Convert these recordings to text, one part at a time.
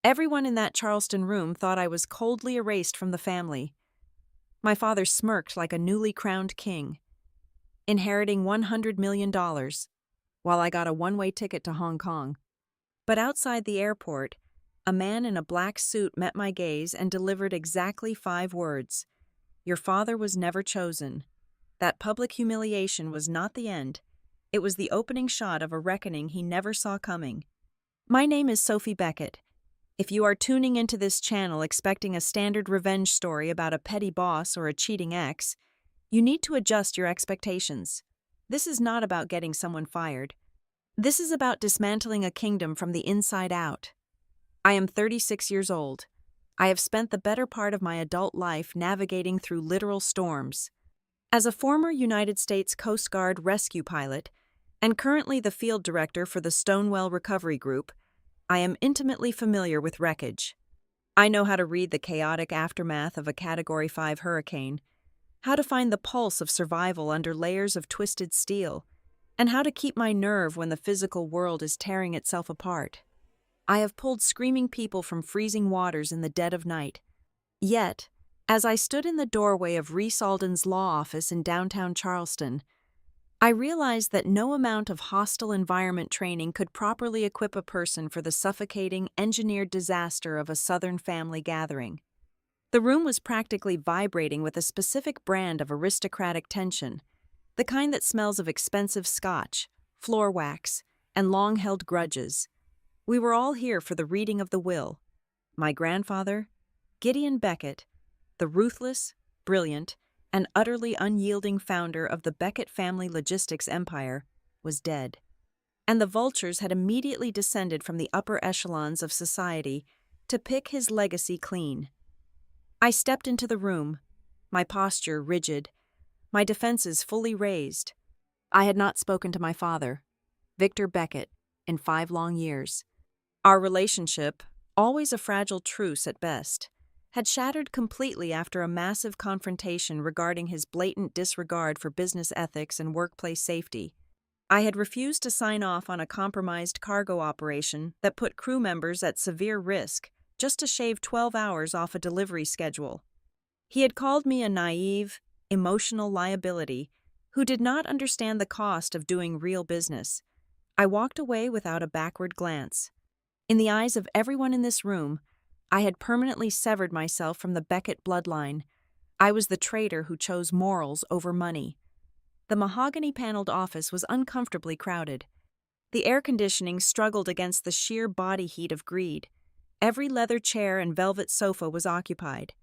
Everyone in that Charleston room thought I was coldly erased from the family. My father smirked like a newly crowned king, inheriting $100 million, while I got a one-way ticket to Hong Kong. But outside the airport, a man in a black suit met my gaze and delivered exactly 5 words. Your father was never chosen. That public humiliation was not the end. It was the opening shot of a reckoning he never saw coming. My name is Sophie Beckett. If you are tuning into this channel expecting a standard revenge story about a petty boss or a cheating ex, you need to adjust your expectations. This is not about getting someone fired. This is about dismantling a kingdom from the inside out. I am 36 years old. I have spent the better part of my adult life navigating through literal storms. As a former United States Coast Guard rescue pilot, and currently the field director for the Stonewall Recovery Group, I am intimately familiar with wreckage. I know how to read the chaotic aftermath of a Category 5 hurricane, how to find the pulse of survival under layers of twisted steel, and how to keep my nerve when the physical world is tearing itself apart. I have pulled screaming people from freezing waters in the dead of night. Yet, as I stood in the doorway of Reese Alden's law office in downtown Charleston, I realized that no amount of hostile environment training could properly equip a person for the suffocating, engineered disaster of a Southern family gathering. The room was practically vibrating with a specific brand of aristocratic tension, the kind that smells of expensive scotch, floor wax, and long-held grudges. We were all here for the reading of the will. My grandfather, Gideon Beckett, the ruthless, brilliant, and utterly unyielding founder of the Beckett family logistics empire, was dead. And the vultures had immediately descended from the upper echelons of society to pick his legacy clean. I stepped into the room, my posture rigid, my defenses fully raised. I had not spoken to my father, Victor Beckett, in 5 long years. Our relationship, always a fragile truce at best, had shattered completely after a massive confrontation regarding his blatant disregard for business ethics and workplace safety. I had refused to sign off on a compromised cargo operation that put crew members at severe risk just to shave 12 hours off a delivery schedule. He had called me a naive, emotional liability who did not understand the cost of doing real business. I walked away without a backward glance. In the eyes of everyone in this room, I had permanently severed myself from the Beckett bloodline. I was the traitor who chose morals over money. The mahogany-paneled office was uncomfortably crowded. The air conditioning struggled against the sheer body heat of greed. Every leather chair and velvet sofa was occupied.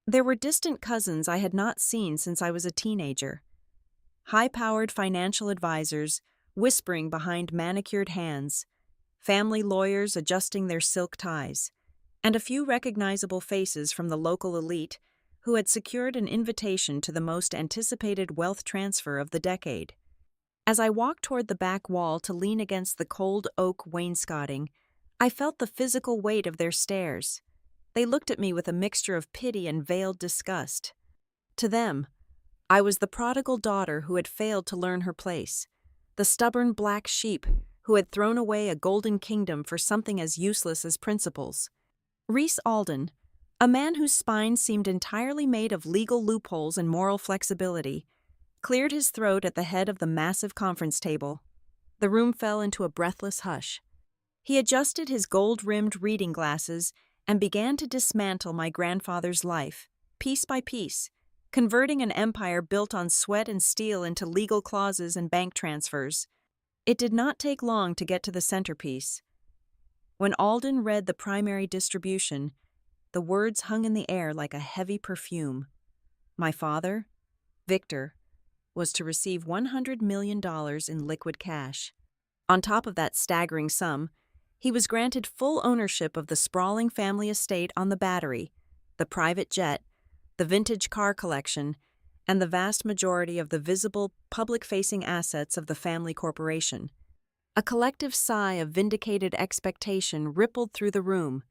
There were distant cousins I had not seen since I was a teenager. High-powered financial advisors whispering behind manicured hands, family lawyers adjusting their silk ties, and a few recognizable faces from the local elite who had secured an invitation to the most anticipated wealth transfer of the decade. As I walked toward the back wall to lean against the cold oak wainscoting, I felt the physical weight of their stares. They looked at me with a mixture of pity and veiled disgust. To them, I was the prodigal daughter who had failed to learn her place, the stubborn black sheep who had thrown away a golden kingdom for something as useless as principles. Reese Alden, a man whose spine seemed entirely made of legal loopholes and moral flexibility, cleared his throat at the head of the massive conference table. The room fell into a breathless hush. He adjusted his gold-rimmed reading glasses and began to dismantle my grandfather's life, piece by piece, converting an empire built on sweat and steel into legal clauses and bank transfers. It did not take long to get to the centerpiece. When Alden read the primary distribution, the words hung in the air like a heavy perfume. My father, Victor, was to receive $100 million in liquid cash. On top of that staggering sum, he was granted full ownership of the sprawling family estate on the Battery, the private jet, the vintage car collection, and the vast majority of the visible, public-facing assets of the family corporation. A collective sigh of vindicated expectation rippled through the room.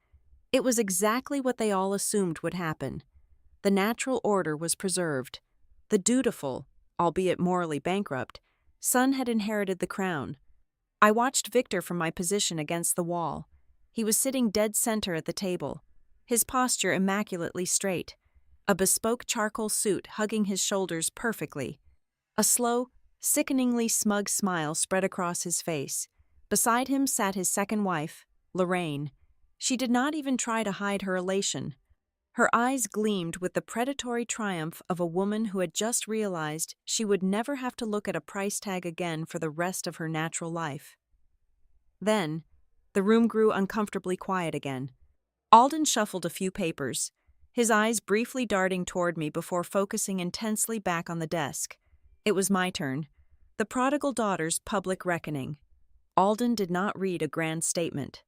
It was exactly what they all assumed would happen. The natural order was preserved. The dutiful, albeit morally bankrupt, son had inherited the crown. I watched Victor from my position against the wall. He was sitting dead center at the table, his posture immaculately straight, a bespoke charcoal suit hugging his shoulders perfectly. A slow, sickeningly smug smile spread across his face. Beside him sat his second wife, Lorraine. She did not even try to hide her elation. Her eyes gleamed with the predatory triumph of a woman who had just realized she would never have to look at a price tag again for the rest of her natural life. Then, the room grew uncomfortably quiet again. Alden shuffled a few papers, his eyes briefly darting toward me before focusing intensely back on the desk. It was my turn. The prodigal daughter's public reckoning. Alden did not read a grand statement.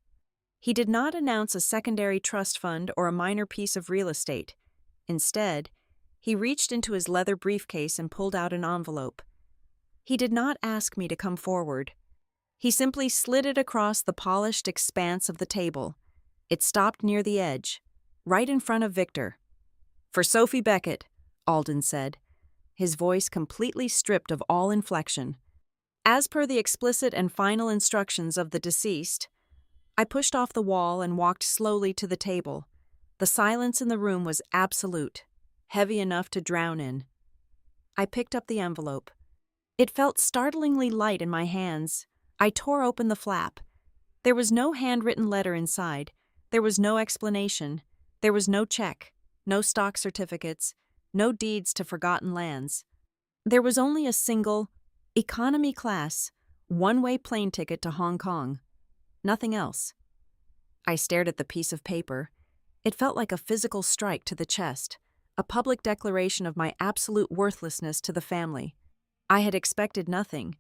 He did not announce a secondary trust fund or a minor piece of real estate. Instead, he reached into his leather briefcase and pulled out an envelope. He did not ask me to come forward. He simply slid it across the polished expanse of the table. It stopped near the edge, right in front of Victor. "For Sophie Beckett," Alden said, his voice completely stripped of all inflection. As per the explicit and final instructions of the deceased, I pushed off the wall and walked slowly to the table. The silence in the room was absolute, heavy enough to drown in. I picked up the envelope. It felt startlingly light in my hands. I tore open the flap. There was no handwritten letter inside. There was no explanation. There was no check, no stock certificates, no deeds to forgotten lands. There was only a single, economy class, one-way plane ticket to Hong Kong. Nothing else. I stared at the piece of paper. It felt like a physical strike to the chest, a public declaration of my absolute worthlessness to the family. I had expected nothing,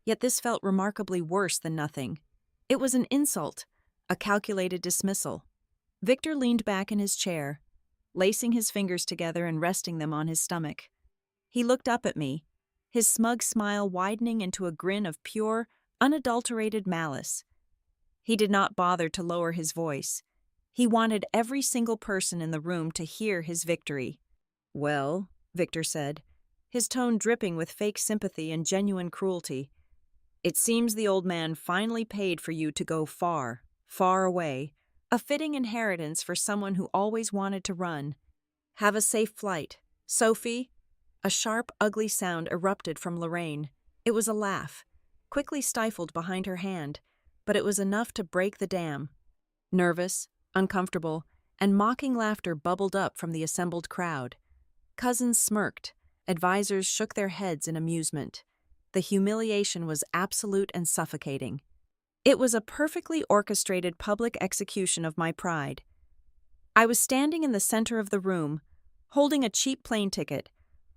yet this felt remarkably worse than nothing. It was an insult, a calculated dismissal. Victor leaned back in his chair, lacing his fingers together and resting them on his stomach. He looked up at me, his smug smile widening into a grin of pure, unadulterated malice. He did not bother to lower his voice. He wanted every single person in the room to hear his victory. "Well," Victor said, his tone dripping with fake sympathy and genuine cruelty, "it seems the old man finally paid for you to go far, far away, a fitting inheritance for someone who always wanted to run. Have a safe flight. Sophie?" A sharp, ugly sound erupted from Lorraine. It was a laugh, quickly stifled behind her hand, but it was enough to break the dam. Nervous, uncomfortable, and mocking laughter bubbled up from the assembled crowd. Cousins smirked, advisors shook their heads in amusement. The humiliation was absolute and suffocating. It was a perfectly orchestrated public execution of my pride. I was standing in the center of the room, holding a cheap plane ticket,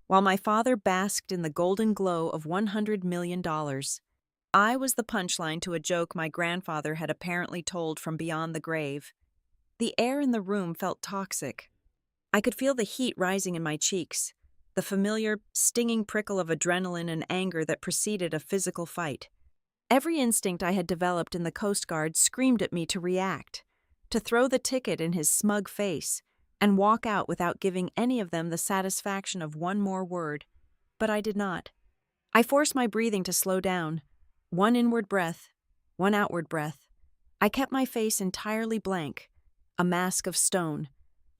while my father basked in the golden glow of $100 million. I was the punchline to a joke my grandfather had apparently told from beyond the grave. The air in the room felt toxic. I could feel the heat rising in my cheeks, the familiar, stinging prickle of adrenaline and anger that preceded a physical fight. Every instinct I had developed in the Coast Guard screamed at me to react, to throw the ticket in his smug face, and walk out without giving any of them the satisfaction of one more word. But I did not. I forced my breathing to slow down. One inward breath, one outward breath. I kept my face entirely blank, a mask of stone.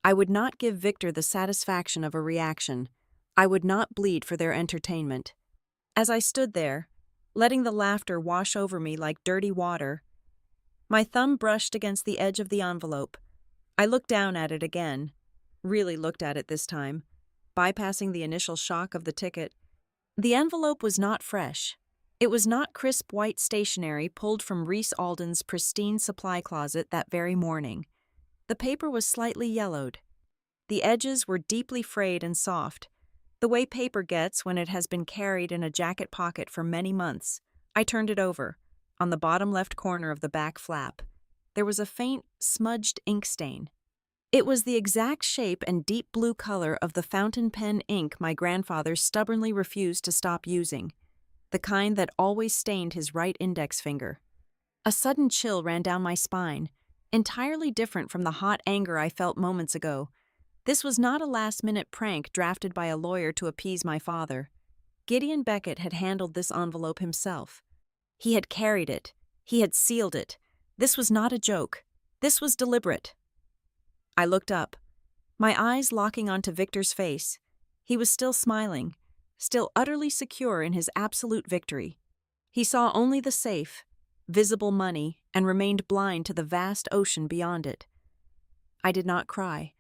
I would not give Victor the satisfaction of a reaction. I would not bleed for their entertainment. As I stood there, letting the laughter wash over me like dirty water, my thumb brushed against the edge of the envelope. I looked down at it again, really looked at it this time, bypassing the initial shock of the ticket. The envelope was not fresh. It was not crisp white stationery pulled from Reese Alden's pristine supply closet that very morning. The paper was slightly yellowed. The edges were deeply frayed and soft, the way paper gets when it has been carried in a jacket pocket for many months. I turned it over. On the bottom left corner of the back flap, there was a faint, smudged ink stain. It was the exact shape and deep blue color of the fountain pen ink my grandfather stubbornly refused to stop using, the kind that always stained his right index finger. A sudden chill ran down my spine, entirely different from the hot anger I felt moments ago. This was not a last-minute prank drafted by a lawyer to appease my father. Gideon Beckett had handled this envelope himself. He had carried it. He had sealed it. This was not a joke. This was deliberate. I looked up, my eyes locking onto Victor's face. He was still smiling, still utterly secure in his absolute victory. He saw only the safe, visible money, and remained blind to the vast ocean beyond it. I did not cry.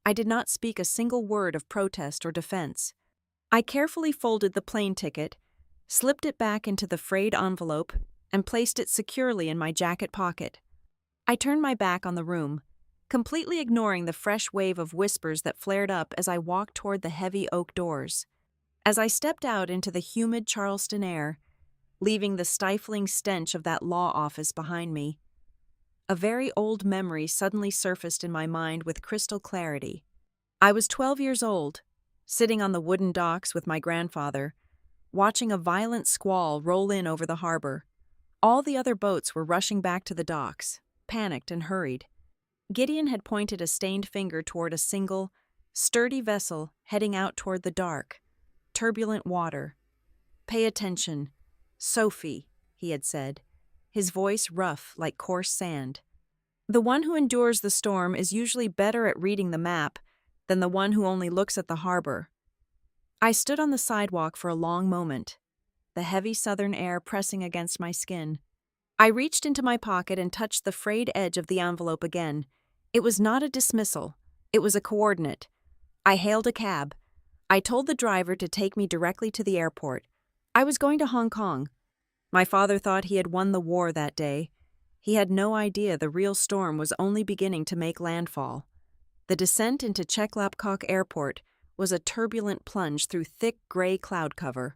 I did not speak a single word of protest or defense. I carefully folded the plane ticket, slipped it back into the frayed envelope, and placed it securely in my jacket pocket. I turned my back on the room, completely ignoring the fresh wave of whispers that flared up as I walked toward the heavy oak doors. As I stepped out into the humid Charleston air, leaving the stifling stench of that law office behind me, a very old memory suddenly surfaced in my mind with crystal clarity. I was 12 years old, sitting on the wooden docks with my grandfather, watching a violent squall roll in over the harbor. All the other boats were rushing back to the docks, panicked and hurried. Gideon had pointed a stained finger toward a single, sturdy vessel heading out toward the dark, turbulent water. "Pay attention, Sophie," he had said, his voice rough like coarse sand. The one who endures the storm is usually better at reading the map than the one who only looks at the harbor. I stood on the sidewalk for a long moment, the heavy southern air pressing against my skin. I reached into my pocket and touched the frayed edge of the envelope again. It was not a dismissal. It was a coordinate. I hailed a cab. I told the driver to take me directly to the airport. I was going to Hong Kong. My father thought he had won the war that day. He had no idea the real storm was only beginning to make landfall. The descent into Cheklapkok Airport was a turbulent plunge through thick gray cloud cover.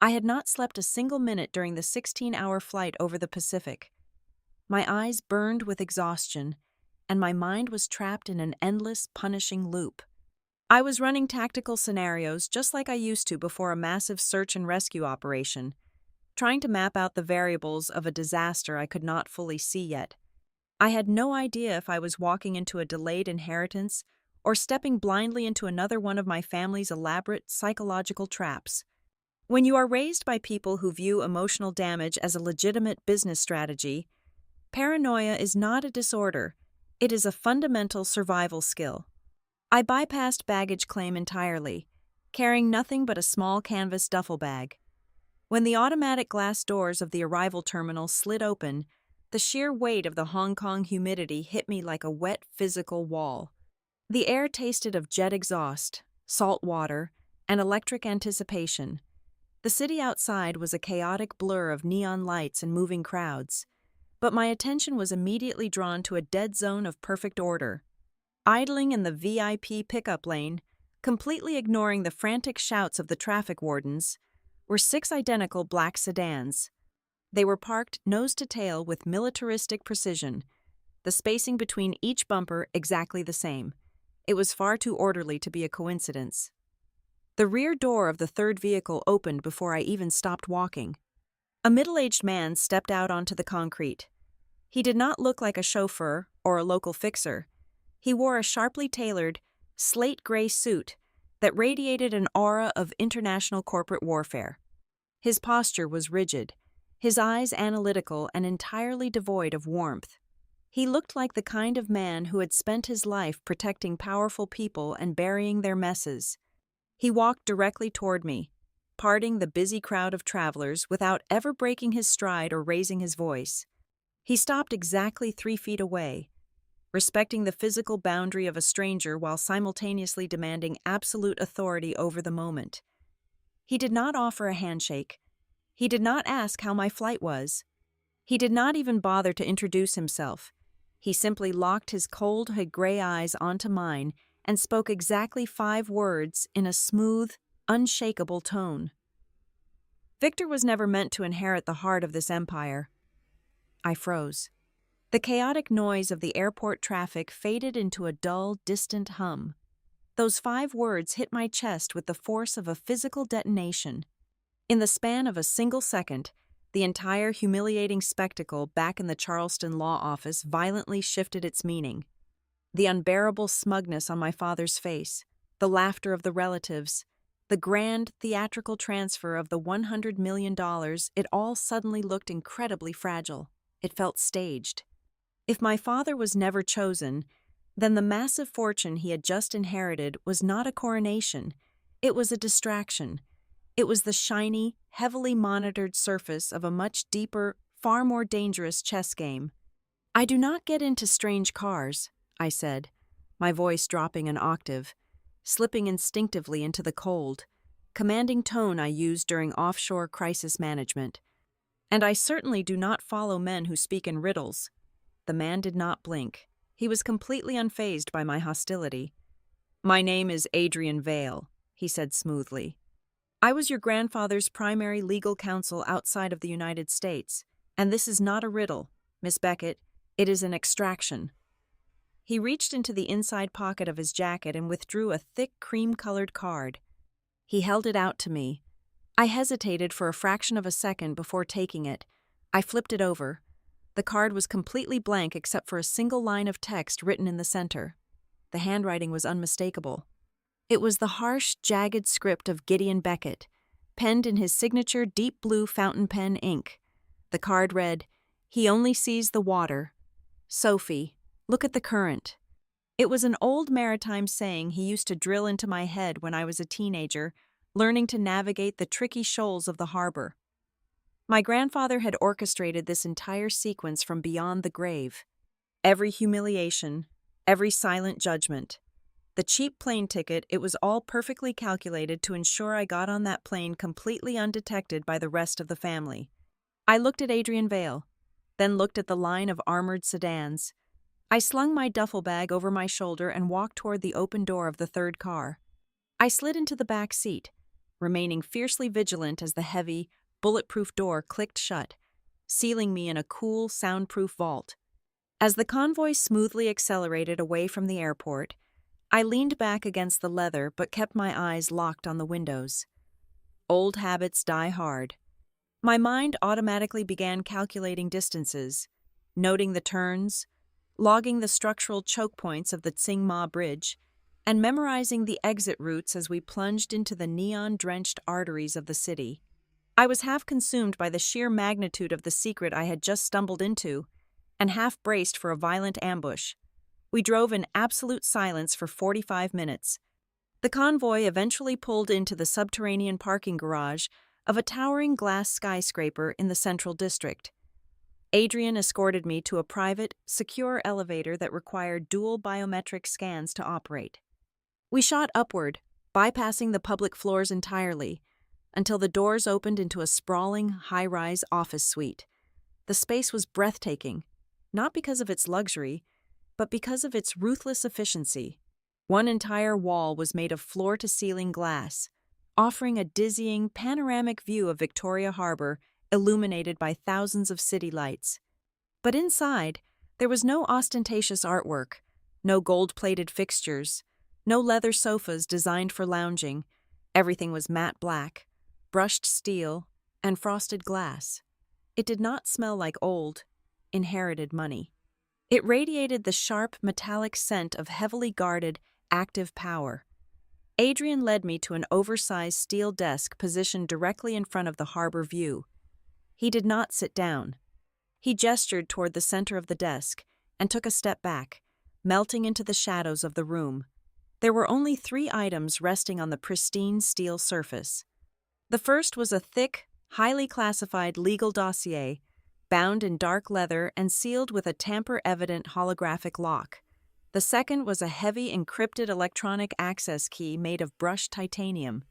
I had not slept a single minute during the 16-hour flight over the Pacific. My eyes burned with exhaustion, and my mind was trapped in an endless, punishing loop. I was running tactical scenarios just like I used to before a massive search and rescue operation, trying to map out the variables of a disaster I could not fully see yet. I had no idea if I was walking into a delayed inheritance or stepping blindly into another one of my family's elaborate psychological traps. When you are raised by people who view emotional damage as a legitimate business strategy, paranoia is not a disorder, it is a fundamental survival skill. I bypassed baggage claim entirely, carrying nothing but a small canvas duffel bag. When the automatic glass doors of the arrival terminal slid open, the sheer weight of the Hong Kong humidity hit me like a wet physical wall. The air tasted of jet exhaust, salt water, and electric anticipation. The city outside was a chaotic blur of neon lights and moving crowds, but my attention was immediately drawn to a dead zone of perfect order. Idling in the VIP pickup lane, completely ignoring the frantic shouts of the traffic wardens, were 6 identical black sedans. They were parked nose to tail with militaristic precision, the spacing between each bumper exactly the same. It was far too orderly to be a coincidence. The rear door of the third vehicle opened before I even stopped walking. A middle-aged man stepped out onto the concrete. He did not look like a chauffeur or a local fixer. He wore a sharply tailored, slate-gray suit that radiated an aura of international corporate warfare. His posture was rigid, his eyes analytical and entirely devoid of warmth. He looked like the kind of man who had spent his life protecting powerful people and burying their messes. He walked directly toward me, parting the busy crowd of travelers without ever breaking his stride or raising his voice. He stopped exactly 3 feet away, respecting the physical boundary of a stranger while simultaneously demanding absolute authority over the moment. He did not offer a handshake. He did not ask how my flight was. He did not even bother to introduce himself. He simply locked his cold, gray eyes onto mine and spoke exactly 5 words in a smooth, unshakable tone. Victor was never meant to inherit the heart of this empire. I froze. The chaotic noise of the airport traffic faded into a dull, distant hum. Those 5 words hit my chest with the force of a physical detonation. In the span of a single second, the entire humiliating spectacle back in the Charleston law office violently shifted its meaning. The unbearable smugness on my father's face, the laughter of the relatives, the grand theatrical transfer of the $100 million, it all suddenly looked incredibly fragile. It felt staged. If my father was never chosen, then the massive fortune he had just inherited was not a coronation. It was a distraction. It was the shiny, heavily monitored surface of a much deeper, far more dangerous chess game. "I do not get into strange cars," I said, my voice dropping an octave, slipping instinctively into the cold, commanding tone I used during offshore crisis management. "And I certainly do not follow men who speak in riddles." The man did not blink. He was completely unfazed by my hostility. "My name is Adrian Vale," he said smoothly. "I was your grandfather's primary legal counsel outside of the United States, and this is not a riddle, Miss Beckett. It is an extraction." He reached into the inside pocket of his jacket and withdrew a thick cream-colored card. He held it out to me. I hesitated for a fraction of a second before taking it. I flipped it over. The card was completely blank except for a single line of text written in the center. The handwriting was unmistakable. It was the harsh, jagged script of Gideon Beckett, penned in his signature deep blue fountain pen ink. The card read, "He only sees the water. Sophie, look at the current." It was an old maritime saying he used to drill into my head when I was a teenager, learning to navigate the tricky shoals of the harbor. My grandfather had orchestrated this entire sequence from beyond the grave. Every humiliation, every silent judgment. The cheap plane ticket, it was all perfectly calculated to ensure I got on that plane completely undetected by the rest of the family. I looked at Adrian Vale, then looked at the line of armored sedans. I slung my duffel bag over my shoulder and walked toward the open door of the third car. I slid into the back seat, remaining fiercely vigilant as the heavy, bulletproof door clicked shut, sealing me in a cool, soundproof vault. As the convoy smoothly accelerated away from the airport, I leaned back against the leather but kept my eyes locked on the windows. Old habits die hard. My mind automatically began calculating distances, noting the turns, logging the structural choke points of the Tsingma Bridge, and memorizing the exit routes as we plunged into the neon-drenched arteries of the city. I was half consumed by the sheer magnitude of the secret I had just stumbled into, and half braced for a violent ambush. We drove in absolute silence for 45 minutes. The convoy eventually pulled into the subterranean parking garage of a towering glass skyscraper in the Central District. Adrian escorted me to a private, secure elevator that required dual biometric scans to operate. We shot upward, bypassing the public floors entirely, until the doors opened into a sprawling, high-rise office suite. The space was breathtaking, not because of its luxury, but because of its ruthless efficiency. One entire wall was made of floor-to-ceiling glass, offering a dizzying, panoramic view of Victoria Harbor illuminated by thousands of city lights. But inside, there was no ostentatious artwork, no gold-plated fixtures, no leather sofas designed for lounging. Everything was matte black, brushed steel, and frosted glass. It did not smell like old, inherited money. It radiated the sharp, metallic scent of heavily guarded, active power. Adrian led me to an oversized steel desk positioned directly in front of the harbor view. He did not sit down. He gestured toward the center of the desk and took a step back, melting into the shadows of the room. There were only 3 items resting on the pristine steel surface. The first was a thick, highly classified legal dossier, bound in dark leather and sealed with a tamper-evident holographic lock. The second was a heavy encrypted electronic access key made of brushed titanium.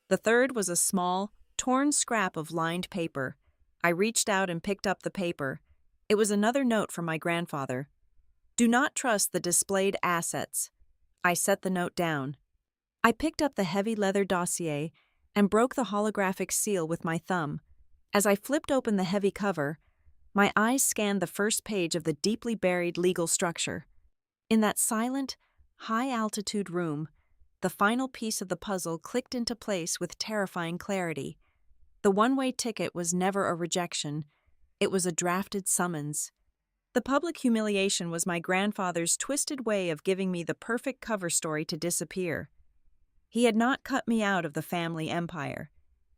The third was a small, torn scrap of lined paper. I reached out and picked up the paper. It was another note from my grandfather. "Do not trust the displayed assets." I set the note down. I picked up the heavy leather dossier and broke the holographic seal with my thumb. As I flipped open the heavy cover, my eyes scanned the first page of the deeply buried legal structure. In that silent, high-altitude room, the final piece of the puzzle clicked into place with terrifying clarity. The one-way ticket was never a rejection. It was a drafted summons. The public humiliation was my grandfather's twisted way of giving me the perfect cover story to disappear. He had not cut me out of the family empire.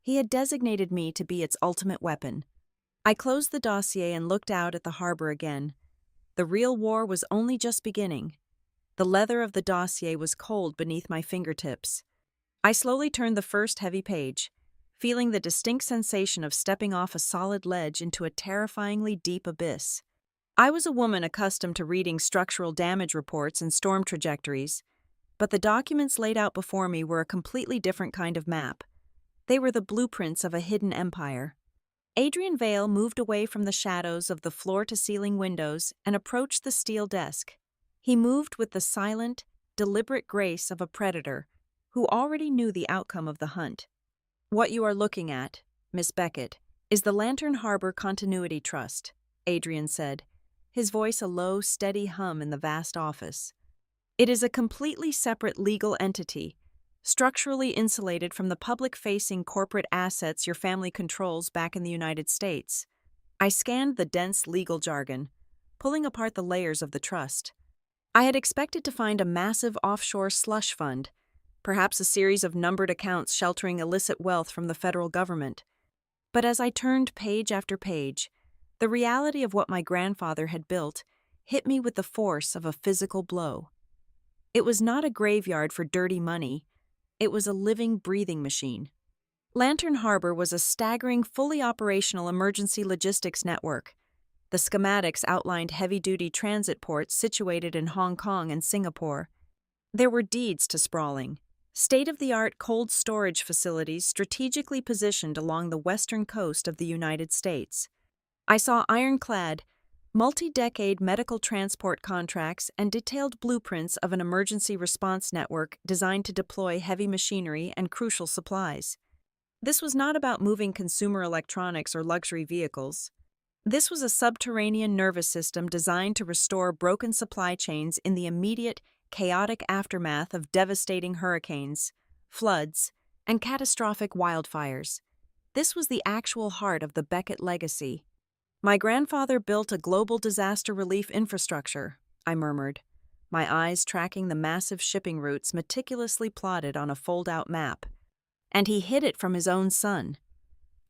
He had designated me to be its ultimate weapon. I closed the dossier and looked out at the harbor again. The real war was only just beginning. The leather of the dossier was cold beneath my fingertips. I slowly turned the first heavy page, feeling the distinct sensation of stepping off a solid ledge into a terrifyingly deep abyss. I was a woman accustomed to reading structural damage reports and storm trajectories, but the documents laid out before me were a completely different kind of map. They were the blueprints of a hidden empire. Adrian Vale moved away from the shadows of the floor-to-ceiling windows and approached the steel desk. He moved with the silent, deliberate grace of a predator who already knew the outcome of the hunt. "What you are looking at, Miss Beckett, is the Lantern Harbor Continuity Trust," Adrian said, his voice a low, steady hum in the vast office. "It is a completely separate legal entity, structurally insulated from the public-facing corporate assets your family controls back in the United States." I scanned the dense legal jargon, pulling apart the layers of the trust. I had expected to find a massive offshore slush fund, perhaps a series of numbered accounts sheltering illicit wealth from the federal government. But as I turned page after page, the reality of what my grandfather had built hit me with the force of a physical blow. It was not a graveyard for dirty money. It was a living, breathing machine. Lantern Harbor was a staggering, fully operational emergency logistics network. The schematics outlined heavy-duty transit ports situated in Hong Kong and Singapore. There were deeds to sprawling, state-of-the-art cold storage facilities strategically positioned along the western coast of the United States. I saw ironclad, multi-decade medical transport contracts and detailed blueprints of an emergency response network designed to deploy heavy machinery and crucial supplies. This was not about moving consumer electronics or luxury vehicles. This was a subterranean nervous system designed to restore broken supply chains in the immediate, chaotic aftermath of devastating hurricanes, floods, and catastrophic wildfires. This was the actual heart of the Beckett legacy. "My grandfather built a global disaster relief infrastructure," I murmured, my eyes tracking the massive shipping routes meticulously plotted on a fold-out map. "And he hid it from his own son."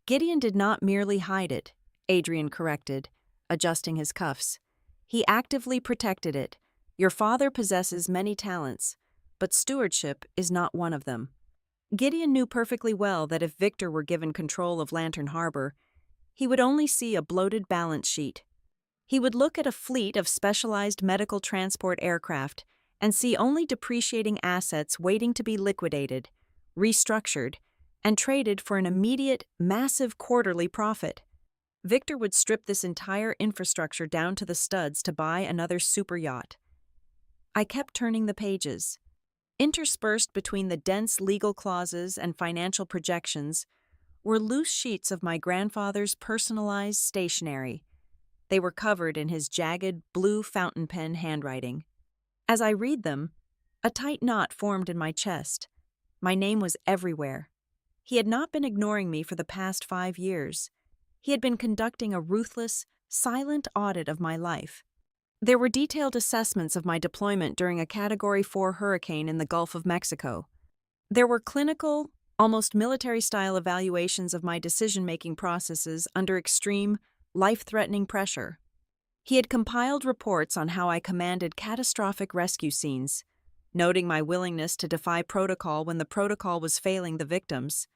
"Gideon did not merely hide it," Adrian corrected, adjusting his cuffs. "He actively protected it. Your father possesses many talents, but stewardship is not one of them." Gideon knew perfectly well that if Victor were given control of Lantern Harbor, he would only see a bloated balance sheet. He would look at a fleet of specialized medical transport aircraft and see only depreciating assets waiting to be liquidated, restructured, and traded for an immediate, massive quarterly profit. Victor would strip this entire infrastructure down to the studs to buy another super yacht. I kept turning the pages. Interspersed between the dense legal clauses and financial projections were loose sheets of my grandfather's personalized stationery. They were covered in his jagged, blue fountain pen handwriting. As I read them, a tight knot formed in my chest. My name was everywhere. He had not been ignoring me for the past 5 years. He had been conducting a ruthless, silent audit of my life. There were detailed assessments of my deployment during a Category 4 hurricane in the Gulf of Mexico. There were clinical, almost military-style evaluations of my decision-making processes under extreme, life-threatening pressure. He had compiled reports on how I commanded catastrophic rescue scenes, noting my willingness to defy protocol when the protocol was failing the victims.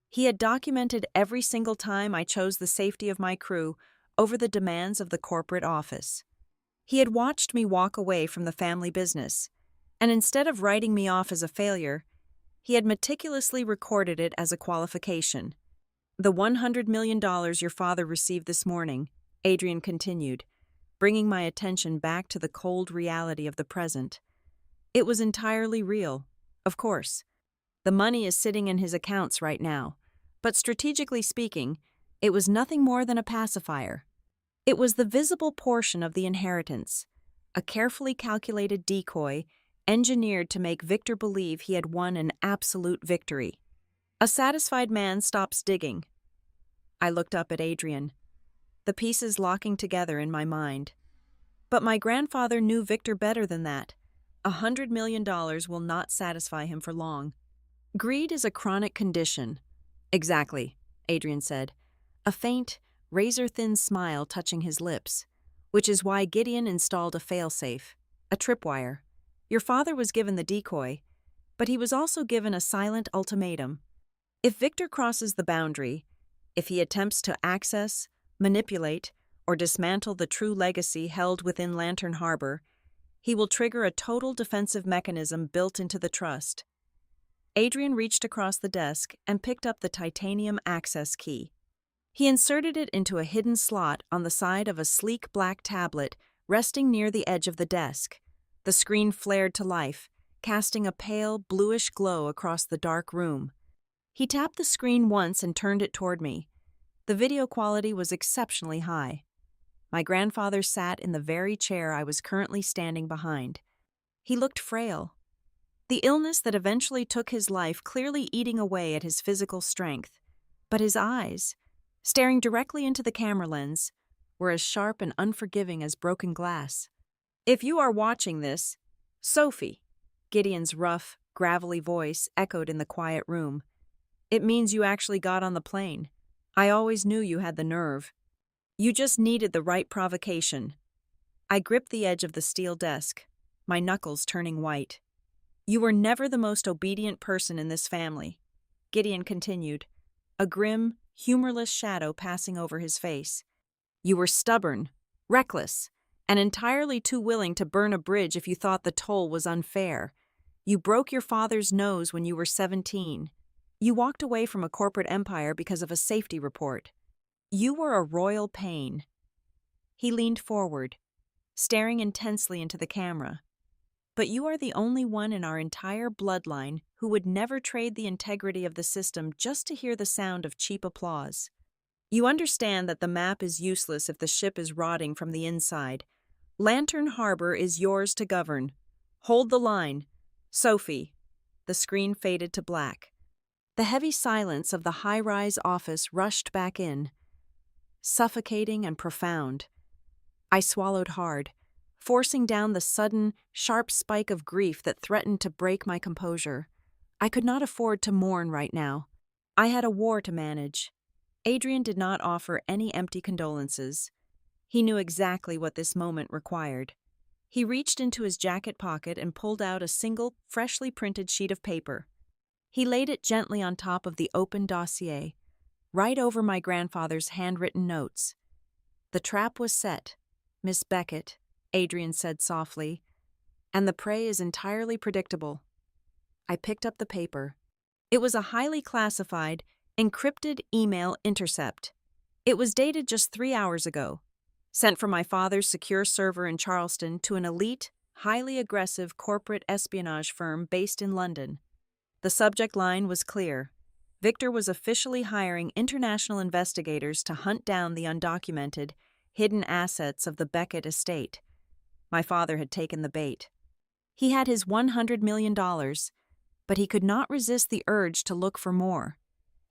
He had documented every single time I chose the safety of my crew over the demands of the corporate office. He had watched me walk away from the family business, and instead of writing me off as a failure, he had meticulously recorded it as a qualification. "The $100 million your father received this morning," Adrian continued, bringing my attention back to the cold reality of the present. "It was entirely real, of course. The money is sitting in his accounts right now, but strategically speaking, it was nothing more than a pacifier. It was the visible portion of the inheritance, a carefully calculated decoy engineered to make Victor believe he had won an absolute victory. A satisfied man stops digging." I looked up at Adrian, the pieces locking together in my mind. But my grandfather knew Victor better than that. $100 million will not satisfy him for long. "Greed is a chronic condition." "Exactly," Adrian said, a faint, razor-thin smile touching his lips. which is why Gideon installed a failsafe, a tripwire. Your father was given the decoy, but he was also given a silent ultimatum. If Victor crosses the boundary, if he attempts to access, manipulate, or dismantle the true legacy held within Lantern Harbor, he will trigger a total defensive mechanism built into the trust. Adrian reached across the desk and picked up the titanium access key. He inserted it into a hidden slot on the side of a sleek black tablet resting near the edge of the desk. The screen flared to life, casting a pale, bluish glow across the dark room. He tapped the screen once and turned it toward me. The video quality was exceptionally high. My grandfather sat in the very chair I was currently standing behind. He looked frail, the illness that eventually took his life clearly eating away at his physical strength. But his eyes, staring directly into the camera lens, were as sharp and unforgiving as broken glass. "If you are watching this, Sophie," Gideon's rough, gravelly voice echoed in the quiet room, "it means you actually got on the plane. I always knew you had the nerve. You just needed the right provocation." I gripped the edge of the steel desk, my knuckles turning white. "You were never the most obedient person in this family," Gideon continued, a grim, humorless shadow passing over his face. "You were stubborn, reckless, and entirely too willing to burn a bridge if you thought the toll was unfair. You broke your father's nose when you were 17. You walked away from a corporate empire because of a safety report. You were a royal pain." He leaned forward, staring intensely into the camera. "But you are the only one in our entire bloodline who would never trade the integrity of the system just to hear the sound of cheap applause. You understand that the map is useless if the ship is rotting from the inside. Lantern Harbor is yours to govern. Hold the line. Sophie." The screen faded to black. The heavy silence of the high-rise office rushed back in, suffocating and profound. I swallowed hard, forcing down the sudden, sharp spike of grief that threatened to break my composure. I could not afford to mourn right now. I had a war to manage. Adrian did not offer any empty condolences. He knew exactly what this moment required. He reached into his jacket pocket and pulled out a single, freshly printed sheet of paper. He laid it gently on top of the open dossier, right over my grandfather's handwritten notes. "The trap was set, Miss Beckett," Adrian said softly, "and the prey is entirely predictable." I picked up the paper. It was a highly classified, encrypted email intercept. It was dated just 3 hours ago, sent from my father's secure server in Charleston to an elite, highly aggressive corporate espionage firm based in London. The subject line was clear. Victor was officially hiring international investigators to hunt down the undocumented, hidden assets of the Beckett estate. My father had taken the bait. He had his $100 million, but he could not resist the urge to look for more.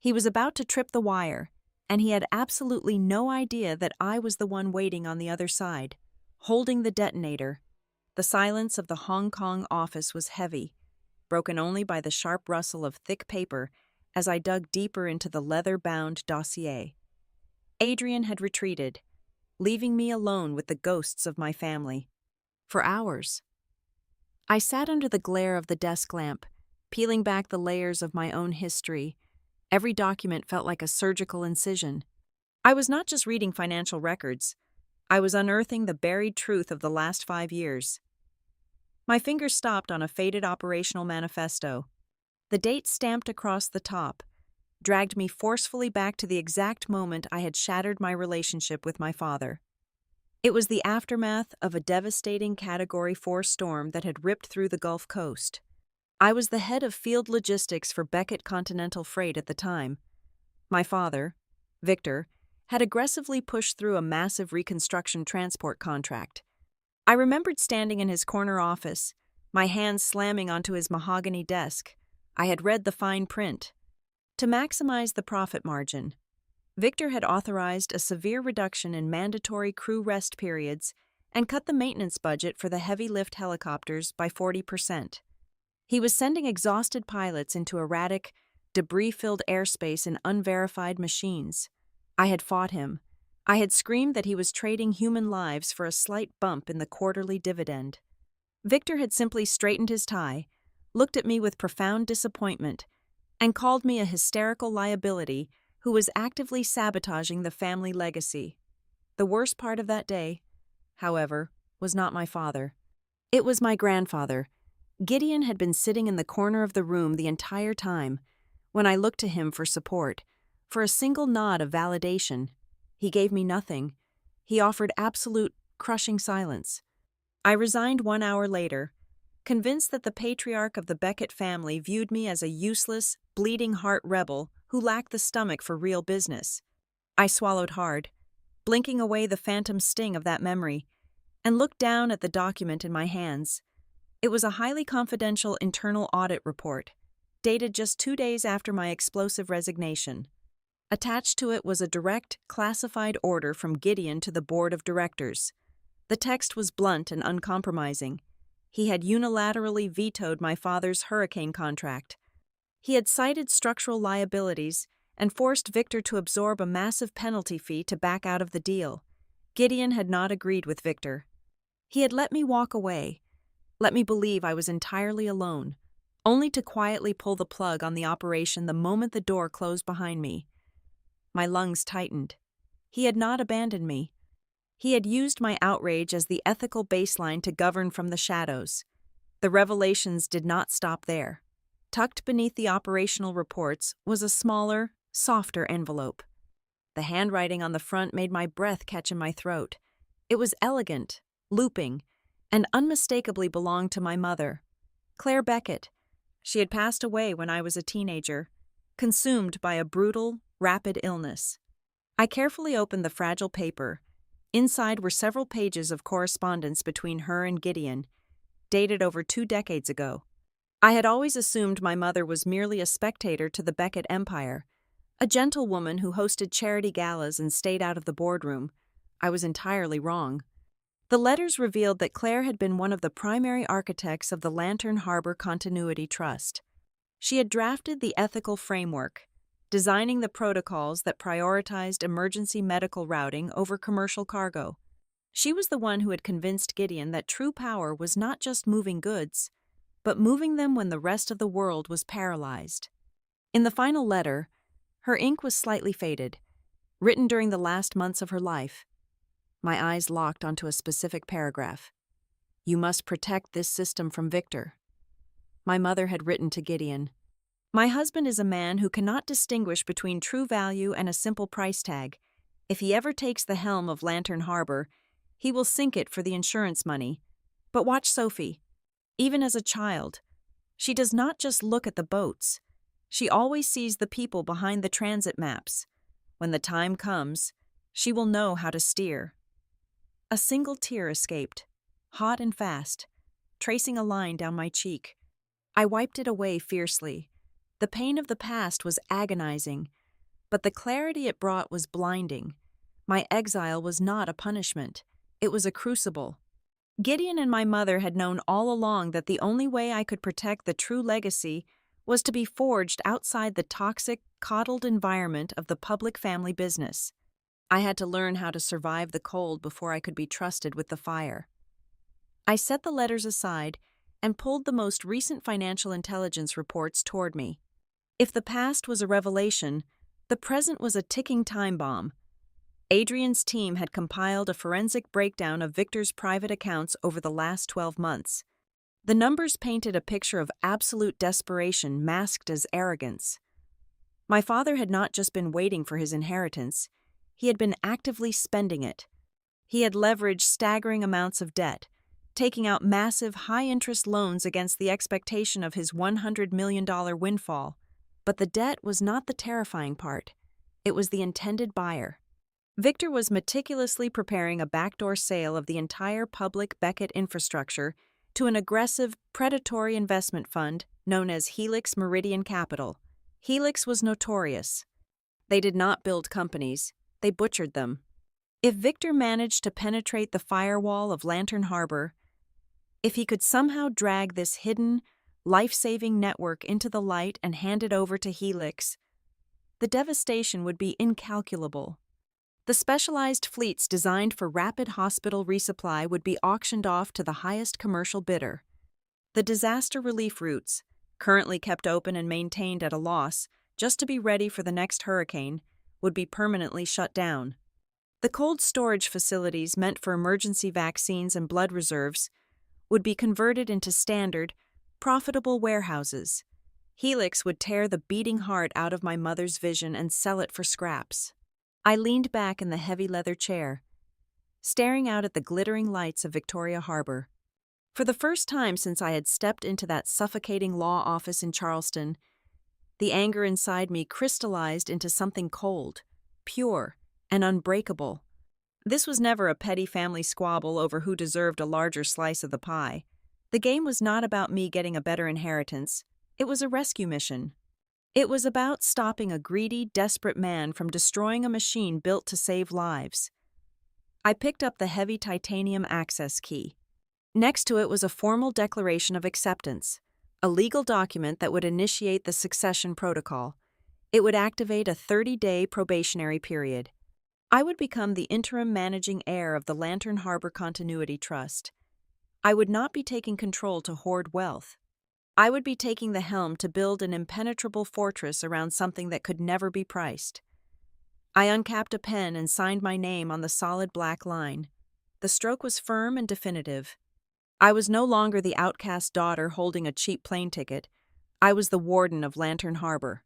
He was about to trip the wire, and he had absolutely no idea that I was the one waiting on the other side, holding the detonator. The silence of the Hong Kong office was heavy, broken only by the sharp rustle of thick paper as I dug deeper into the leather-bound dossier. Adrian had retreated, leaving me alone with the ghosts of my family. For hours, I sat under the glare of the desk lamp, peeling back the layers of my own history. Every document felt like a surgical incision. I was not just reading financial records. I was unearthing the buried truth of the last 5 years. My fingers stopped on a faded operational manifesto. The date stamped across the top dragged me forcefully back to the exact moment I had shattered my relationship with my father. It was the aftermath of a devastating Category 4 storm that had ripped through the Gulf Coast. I was the head of field logistics for Beckett Continental Freight at the time. My father, Victor, had aggressively pushed through a massive reconstruction transport contract. I remembered standing in his corner office, my hands slamming onto his mahogany desk. I had read the fine print. To maximize the profit margin, Victor had authorized a severe reduction in mandatory crew rest periods and cut the maintenance budget for the heavy-lift helicopters by 40%. He was sending exhausted pilots into erratic, debris-filled airspace in unverified machines. I had fought him, I had screamed that he was trading human lives for a slight bump in the quarterly dividend. Victor had simply straightened his tie, looked at me with profound disappointment, and called me a hysterical liability who was actively sabotaging the family legacy. The worst part of that day, however, was not my father. It was my grandfather. Gideon had been sitting in the corner of the room the entire time. When I looked to him for support, for a single nod of validation, he gave me nothing. He offered absolute, crushing silence. I resigned 1 hour later, convinced that the patriarch of the Beckett family viewed me as a useless, bleeding heart rebel who lacked the stomach for real business. I swallowed hard, blinking away the phantom sting of that memory, and looked down at the document in my hands. It was a highly confidential internal audit report, dated just 2 days after my explosive resignation. Attached to it was a direct, classified order from Gideon to the board of directors. The text was blunt and uncompromising. He had unilaterally vetoed my father's hurricane contract. He had cited structural liabilities and forced Victor to absorb a massive penalty fee to back out of the deal. Gideon had not agreed with Victor. He had let me walk away, let me believe I was entirely alone, only to quietly pull the plug on the operation the moment the door closed behind me. My lungs tightened. He had not abandoned me. He had used my outrage as the ethical baseline to govern from the shadows. The revelations did not stop there. Tucked beneath the operational reports was a smaller, softer envelope. The handwriting on the front made my breath catch in my throat. It was elegant, looping, and unmistakably belonged to my mother, Claire Beckett. She had passed away when I was a teenager, consumed by a brutal, rapid illness. I carefully opened the fragile paper. Inside were several pages of correspondence between her and Gideon, dated over 2 decades ago. I had always assumed my mother was merely a spectator to the Beckett empire, a gentlewoman who hosted charity galas and stayed out of the boardroom. I was entirely wrong. The letters revealed that Claire had been one of the primary architects of the Lantern Harbor Continuity Trust. She had drafted the ethical framework, designing the protocols that prioritized emergency medical routing over commercial cargo. She was the one who had convinced Gideon that true power was not just moving goods, but moving them when the rest of the world was paralyzed. In the final letter, her ink was slightly faded, written during the last months of her life. My eyes locked onto a specific paragraph. "You must protect this system from Victor." My mother had written to Gideon, "My husband is a man who cannot distinguish between true value and a simple price tag. If he ever takes the helm of Lantern Harbor, he will sink it for the insurance money. But watch Sophie. Even as a child, she does not just look at the boats. She always sees the people behind the transit maps. When the time comes, she will know how to steer." A single tear escaped, hot and fast, tracing a line down my cheek. I wiped it away fiercely. The pain of the past was agonizing, but the clarity it brought was blinding. My exile was not a punishment. It was a crucible. Gideon and my mother had known all along that the only way I could protect the true legacy was to be forged outside the toxic, coddled environment of the public family business. I had to learn how to survive the cold before I could be trusted with the fire. I set the letters aside and pulled the most recent financial intelligence reports toward me. If the past was a revelation, the present was a ticking time bomb. Adrian's team had compiled a forensic breakdown of Victor's private accounts over the last 12 months. The numbers painted a picture of absolute desperation masked as arrogance. My father had not just been waiting for his inheritance, he had been actively spending it. He had leveraged staggering amounts of debt, taking out massive, high-interest loans against the expectation of his $100 million windfall. But the debt was not the terrifying part. It was the intended buyer. Victor was meticulously preparing a backdoor sale of the entire public Beckett infrastructure to an aggressive, predatory investment fund known as Helix Meridian Capital. Helix was notorious. They did not build companies. They butchered them. If Victor managed to penetrate the firewall of Lantern Harbor, if he could somehow drag this hidden, life-saving network into the light and hand it over to Helix, the devastation would be incalculable. The specialized fleets designed for rapid hospital resupply would be auctioned off to the highest commercial bidder. The disaster relief routes, currently kept open and maintained at a loss, just to be ready for the next hurricane, would be permanently shut down. The cold storage facilities meant for emergency vaccines and blood reserves would be converted into standard, profitable warehouses. Helix would tear the beating heart out of my mother's vision and sell it for scraps. I leaned back in the heavy leather chair, staring out at the glittering lights of Victoria Harbor. For the first time since I had stepped into that suffocating law office in Charleston, the anger inside me crystallized into something cold, pure, and unbreakable. This was never a petty family squabble over who deserved a larger slice of the pie. The game was not about me getting a better inheritance. It was a rescue mission. It was about stopping a greedy, desperate man from destroying a machine built to save lives. I picked up the heavy titanium access key. Next to it was a formal declaration of acceptance, a legal document that would initiate the succession protocol. It would activate a 30-day probationary period. I would become the interim managing heir of the Lantern Harbor Continuity Trust. I would not be taking control to hoard wealth. I would be taking the helm to build an impenetrable fortress around something that could never be priced. I uncapped a pen and signed my name on the solid black line. The stroke was firm and definitive. I was no longer the outcast daughter holding a cheap plane ticket. I was the warden of Lantern Harbor.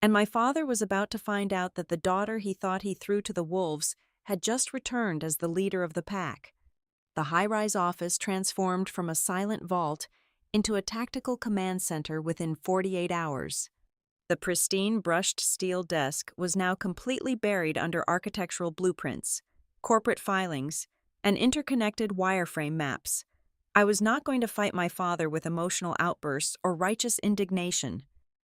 And my father was about to find out that the daughter he thought he threw to the wolves had just returned as the leader of the pack. The high-rise office transformed from a silent vault into a tactical command center within 48 hours. The pristine brushed steel desk was now completely buried under architectural blueprints, corporate filings, and interconnected wireframe maps. I was not going to fight my father with emotional outbursts or righteous indignation.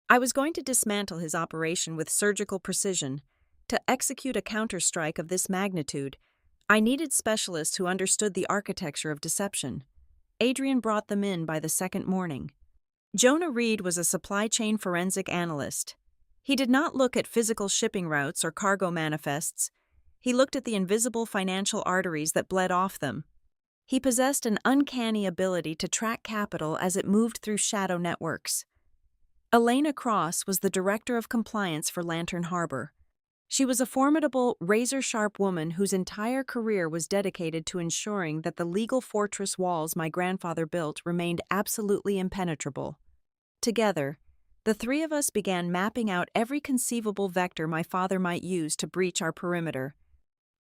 I was going to dismantle his operation with surgical precision. To execute a counterstrike of this magnitude, I needed specialists who understood the architecture of deception. Adrian brought them in by the second morning. Jonah Reed was a supply chain forensic analyst. He did not look at physical shipping routes or cargo manifests. He looked at the invisible financial arteries that bled off them. He possessed an uncanny ability to track capital as it moved through shadow networks. Helena Cross was the director of compliance for Lantern Harbor. She was a formidable, razor-sharp woman whose entire career was dedicated to ensuring that the legal fortress walls my grandfather built remained absolutely impenetrable. Together, the three of us began mapping out every conceivable vector my father might use to breach our perimeter.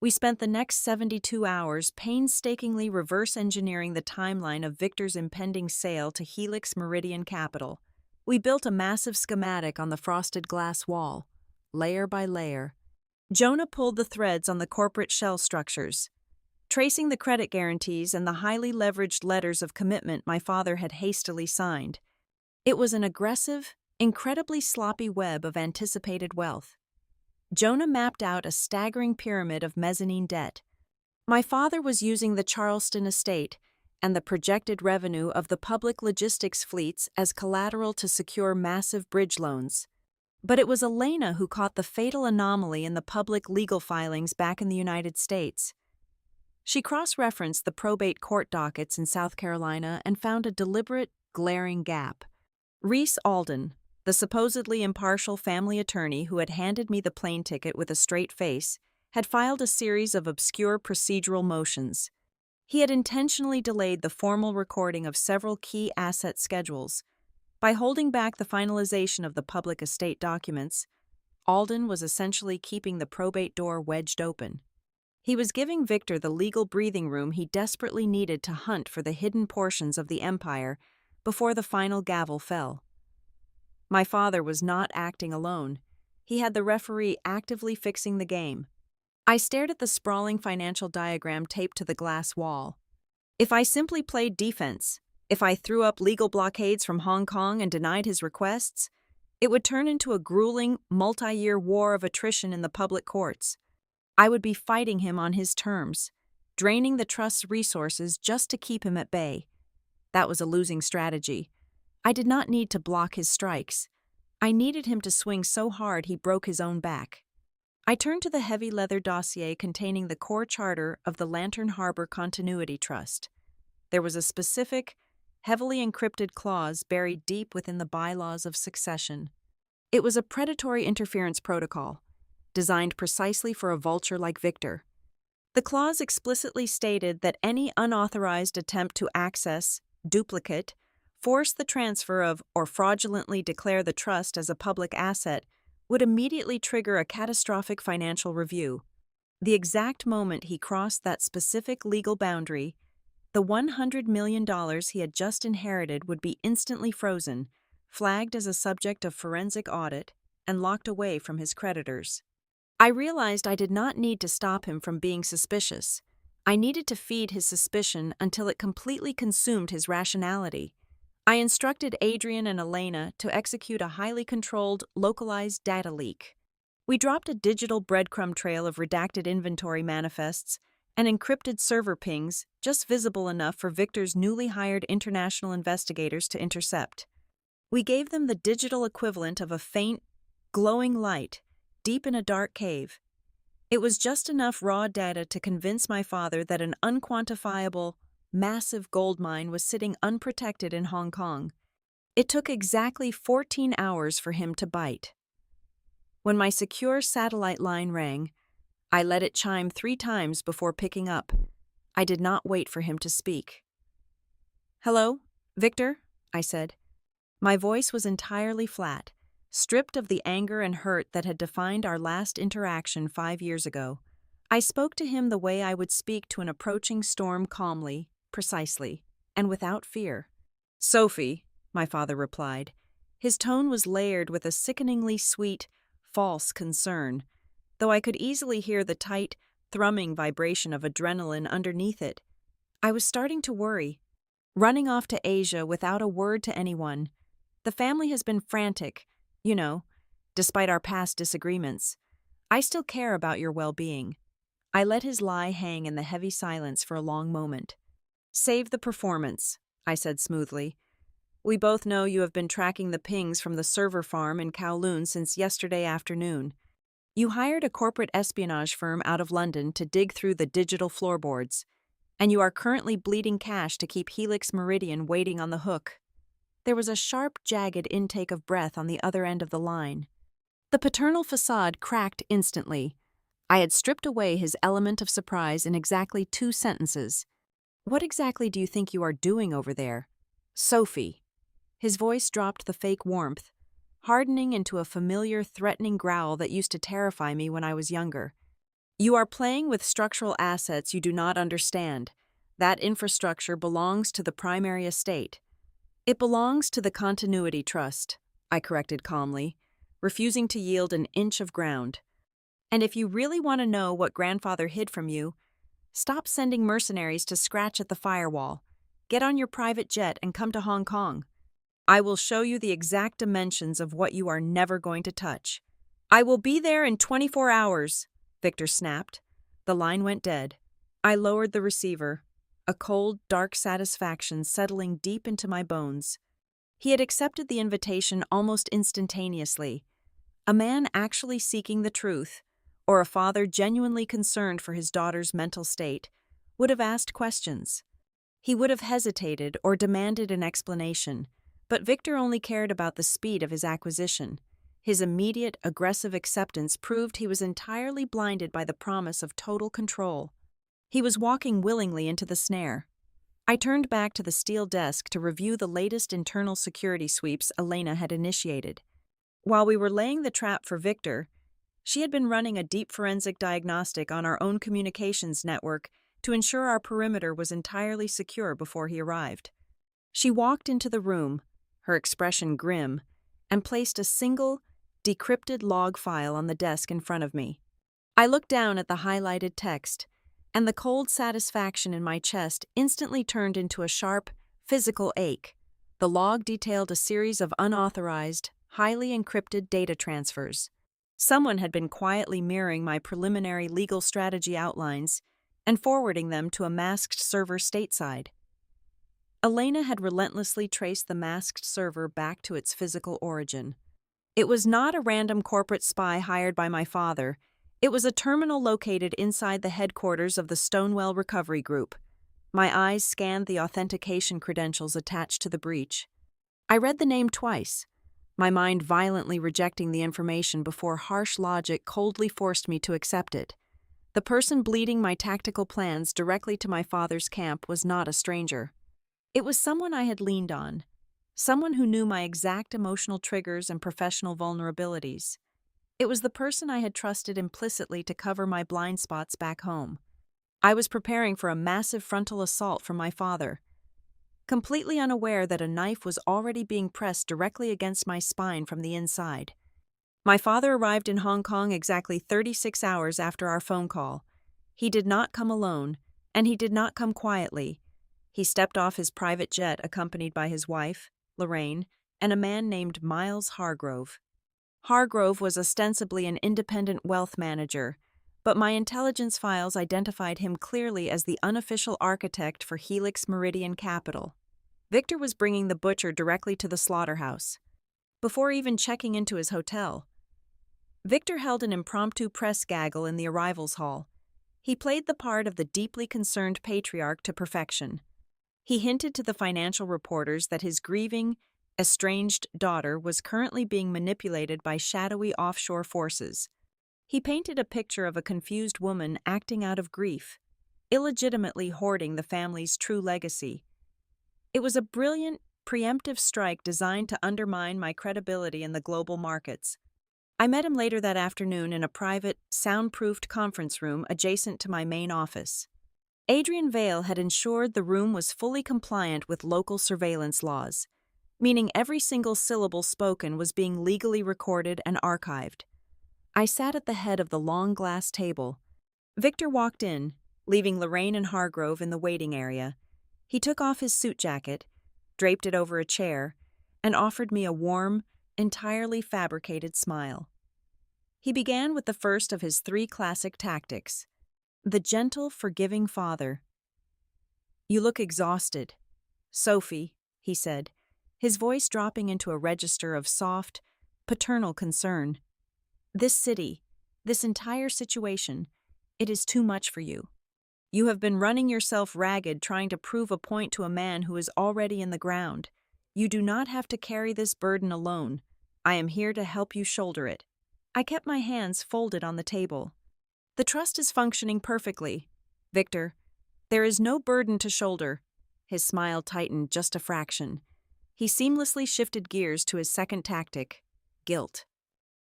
We spent the next 72 hours painstakingly reverse-engineering the timeline of Victor's impending sale to Helix Meridian Capital. We built a massive schematic on the frosted glass wall, layer by layer. Jonah pulled the threads on the corporate shell structures, tracing the credit guarantees and the highly leveraged letters of commitment my father had hastily signed. It was an aggressive, incredibly sloppy web of anticipated wealth. Jonah mapped out a staggering pyramid of mezzanine debt. My father was using the Charleston estate and the projected revenue of the public logistics fleets as collateral to secure massive bridge loans. But it was Helena who caught the fatal anomaly in the public legal filings back in the United States. She cross-referenced the probate court dockets in South Carolina and found a deliberate, glaring gap. Reese Alden, the supposedly impartial family attorney who had handed me the plane ticket with a straight face, had filed a series of obscure procedural motions. He had intentionally delayed the formal recording of several key asset schedules. By holding back the finalization of the public estate documents, Alden was essentially keeping the probate door wedged open. He was giving Victor the legal breathing room he desperately needed to hunt for the hidden portions of the empire before the final gavel fell. My father was not acting alone. He had the referee actively fixing the game. I stared at the sprawling financial diagram taped to the glass wall. If I simply played defense, if I threw up legal blockades from Hong Kong and denied his requests, it would turn into a grueling, multi-year war of attrition in the public courts. I would be fighting him on his terms, draining the trust's resources just to keep him at bay. That was a losing strategy. I did not need to block his strikes. I needed him to swing so hard he broke his own back. I turned to the heavy leather dossier containing the core charter of the Lantern Harbor Continuity Trust. There was a specific, heavily encrypted clause buried deep within the bylaws of succession. It was a predatory interference protocol, designed precisely for a vulture like Victor. The clause explicitly stated that any unauthorized attempt to access, duplicate, force the transfer of, or fraudulently declare the trust as a public asset would immediately trigger a catastrophic financial review. The exact moment he crossed that specific legal boundary, the $100 million he had just inherited would be instantly frozen, flagged as a subject of forensic audit, and locked away from his creditors. I realized I did not need to stop him from being suspicious. I needed to feed his suspicion until it completely consumed his rationality. I instructed Adrian and Helena to execute a highly controlled, localized data leak. We dropped a digital breadcrumb trail of redacted inventory manifests and encrypted server pings just visible enough for Victor's newly hired international investigators to intercept. We gave them the digital equivalent of a faint, glowing light deep in a dark cave. It was just enough raw data to convince my father that an unquantifiable, massive gold mine was sitting unprotected in Hong Kong. It took exactly 14 hours for him to bite. When my secure satellite line rang, I let it chime 3 times before picking up. I did not wait for him to speak. "Hello, Victor?" I said. My voice was entirely flat, stripped of the anger and hurt that had defined our last interaction 5 years ago. I spoke to him the way I would speak to an approaching storm, calmly, precisely, and without fear. "Sophie," my father replied. His tone was layered with a sickeningly sweet, false concern, though I could easily hear the tight, thrumming vibration of adrenaline underneath it. I was starting to worry. Running off to Asia without a word to anyone. The family has been frantic, despite our past disagreements. I still care about your well-being. I let his lie hang in the heavy silence for a long moment. "Save the performance," I said smoothly. "We both know you have been tracking the pings from the server farm in Kowloon since yesterday afternoon. You hired a corporate espionage firm out of London to dig through the digital floorboards, and you are currently bleeding cash to keep Helix Meridian waiting on the hook." There was a sharp, jagged intake of breath on the other end of the line. The paternal facade cracked instantly. I had stripped away his element of surprise in exactly 2 sentences. "What exactly do you think you are doing over there, Sophie?" His voice dropped the fake warmth, hardening into a familiar, threatening growl that used to terrify me when I was younger. "You are playing with structural assets you do not understand. That infrastructure belongs to the primary estate." "It belongs to the Continuity Trust," I corrected calmly, refusing to yield an inch of ground. "And if you really want to know what grandfather hid from you, stop sending mercenaries to scratch at the firewall. Get on your private jet and come to Hong Kong. I will show you the exact dimensions of what you are never going to touch." "I will be there in 24 hours, Victor snapped. The line went dead. I lowered the receiver, a cold, dark satisfaction settling deep into my bones. He had accepted the invitation almost instantaneously. A man actually seeking the truth, or a father genuinely concerned for his daughter's mental state, would have asked questions. He would have hesitated or demanded an explanation, but Victor only cared about the speed of his acquisition. His immediate, aggressive acceptance proved he was entirely blinded by the promise of total control. He was walking willingly into the snare. I turned back to the steel desk to review the latest internal security sweeps Helena had initiated. While we were laying the trap for Victor, she had been running a deep forensic diagnostic on our own communications network to ensure our perimeter was entirely secure before he arrived. She walked into the room, her expression grim, and placed a single, decrypted log file on the desk in front of me. I looked down at the highlighted text, and the cold satisfaction in my chest instantly turned into a sharp, physical ache. The log detailed a series of unauthorized, highly encrypted data transfers. Someone had been quietly mirroring my preliminary legal strategy outlines and forwarding them to a masked server stateside. Helena had relentlessly traced the masked server back to its physical origin. It was not a random corporate spy hired by my father. It was a terminal located inside the headquarters of the Stonewell Recovery Group. My eyes scanned the authentication credentials attached to the breach. I read the name twice, my mind violently rejecting the information before harsh logic coldly forced me to accept it. The person bleeding my tactical plans directly to my father's camp was not a stranger. It was someone I had leaned on, someone who knew my exact emotional triggers and professional vulnerabilities. It was the person I had trusted implicitly to cover my blind spots back home. I was preparing for a massive frontal assault from my father, completely unaware that a knife was already being pressed directly against my spine from the inside. My father arrived in Hong Kong exactly 36 hours after our phone call. He did not come alone, and he did not come quietly. He stepped off his private jet accompanied by his wife, Lorraine, and a man named Miles Hargrove. Hargrove was ostensibly an independent wealth manager, but my intelligence files identified him clearly as the unofficial architect for Helix Meridian Capital. Victor was bringing the butcher directly to the slaughterhouse. Before even checking into his hotel, Victor held an impromptu press gaggle in the arrivals hall. He played the part of the deeply concerned patriarch to perfection. He hinted to the financial reporters that his grieving, estranged daughter was currently being manipulated by shadowy offshore forces. He painted a picture of a confused woman acting out of grief, illegitimately hoarding the family's true legacy. It was a brilliant, preemptive strike designed to undermine my credibility in the global markets. I met him later that afternoon in a private, soundproofed conference room adjacent to my main office. Adrian Vale had ensured the room was fully compliant with local surveillance laws, meaning every single syllable spoken was being legally recorded and archived. I sat at the head of the long glass table. Victor walked in, leaving Lorraine and Hargrove in the waiting area. He took off his suit jacket, draped it over a chair, and offered me a warm, entirely fabricated smile. He began with the first of his 3 classic tactics: the gentle, forgiving father. "You look exhausted, Sophie," he said, his voice dropping into a register of soft, paternal concern. "This city, this entire situation, it is too much for you. You have been running yourself ragged trying to prove a point to a man who is already in the ground. You do not have to carry this burden alone. I am here to help you shoulder it." I kept my hands folded on the table. "The trust is functioning perfectly, Victor. There is no burden to shoulder." His smile tightened just a fraction. He seamlessly shifted gears to his second tactic: guilt.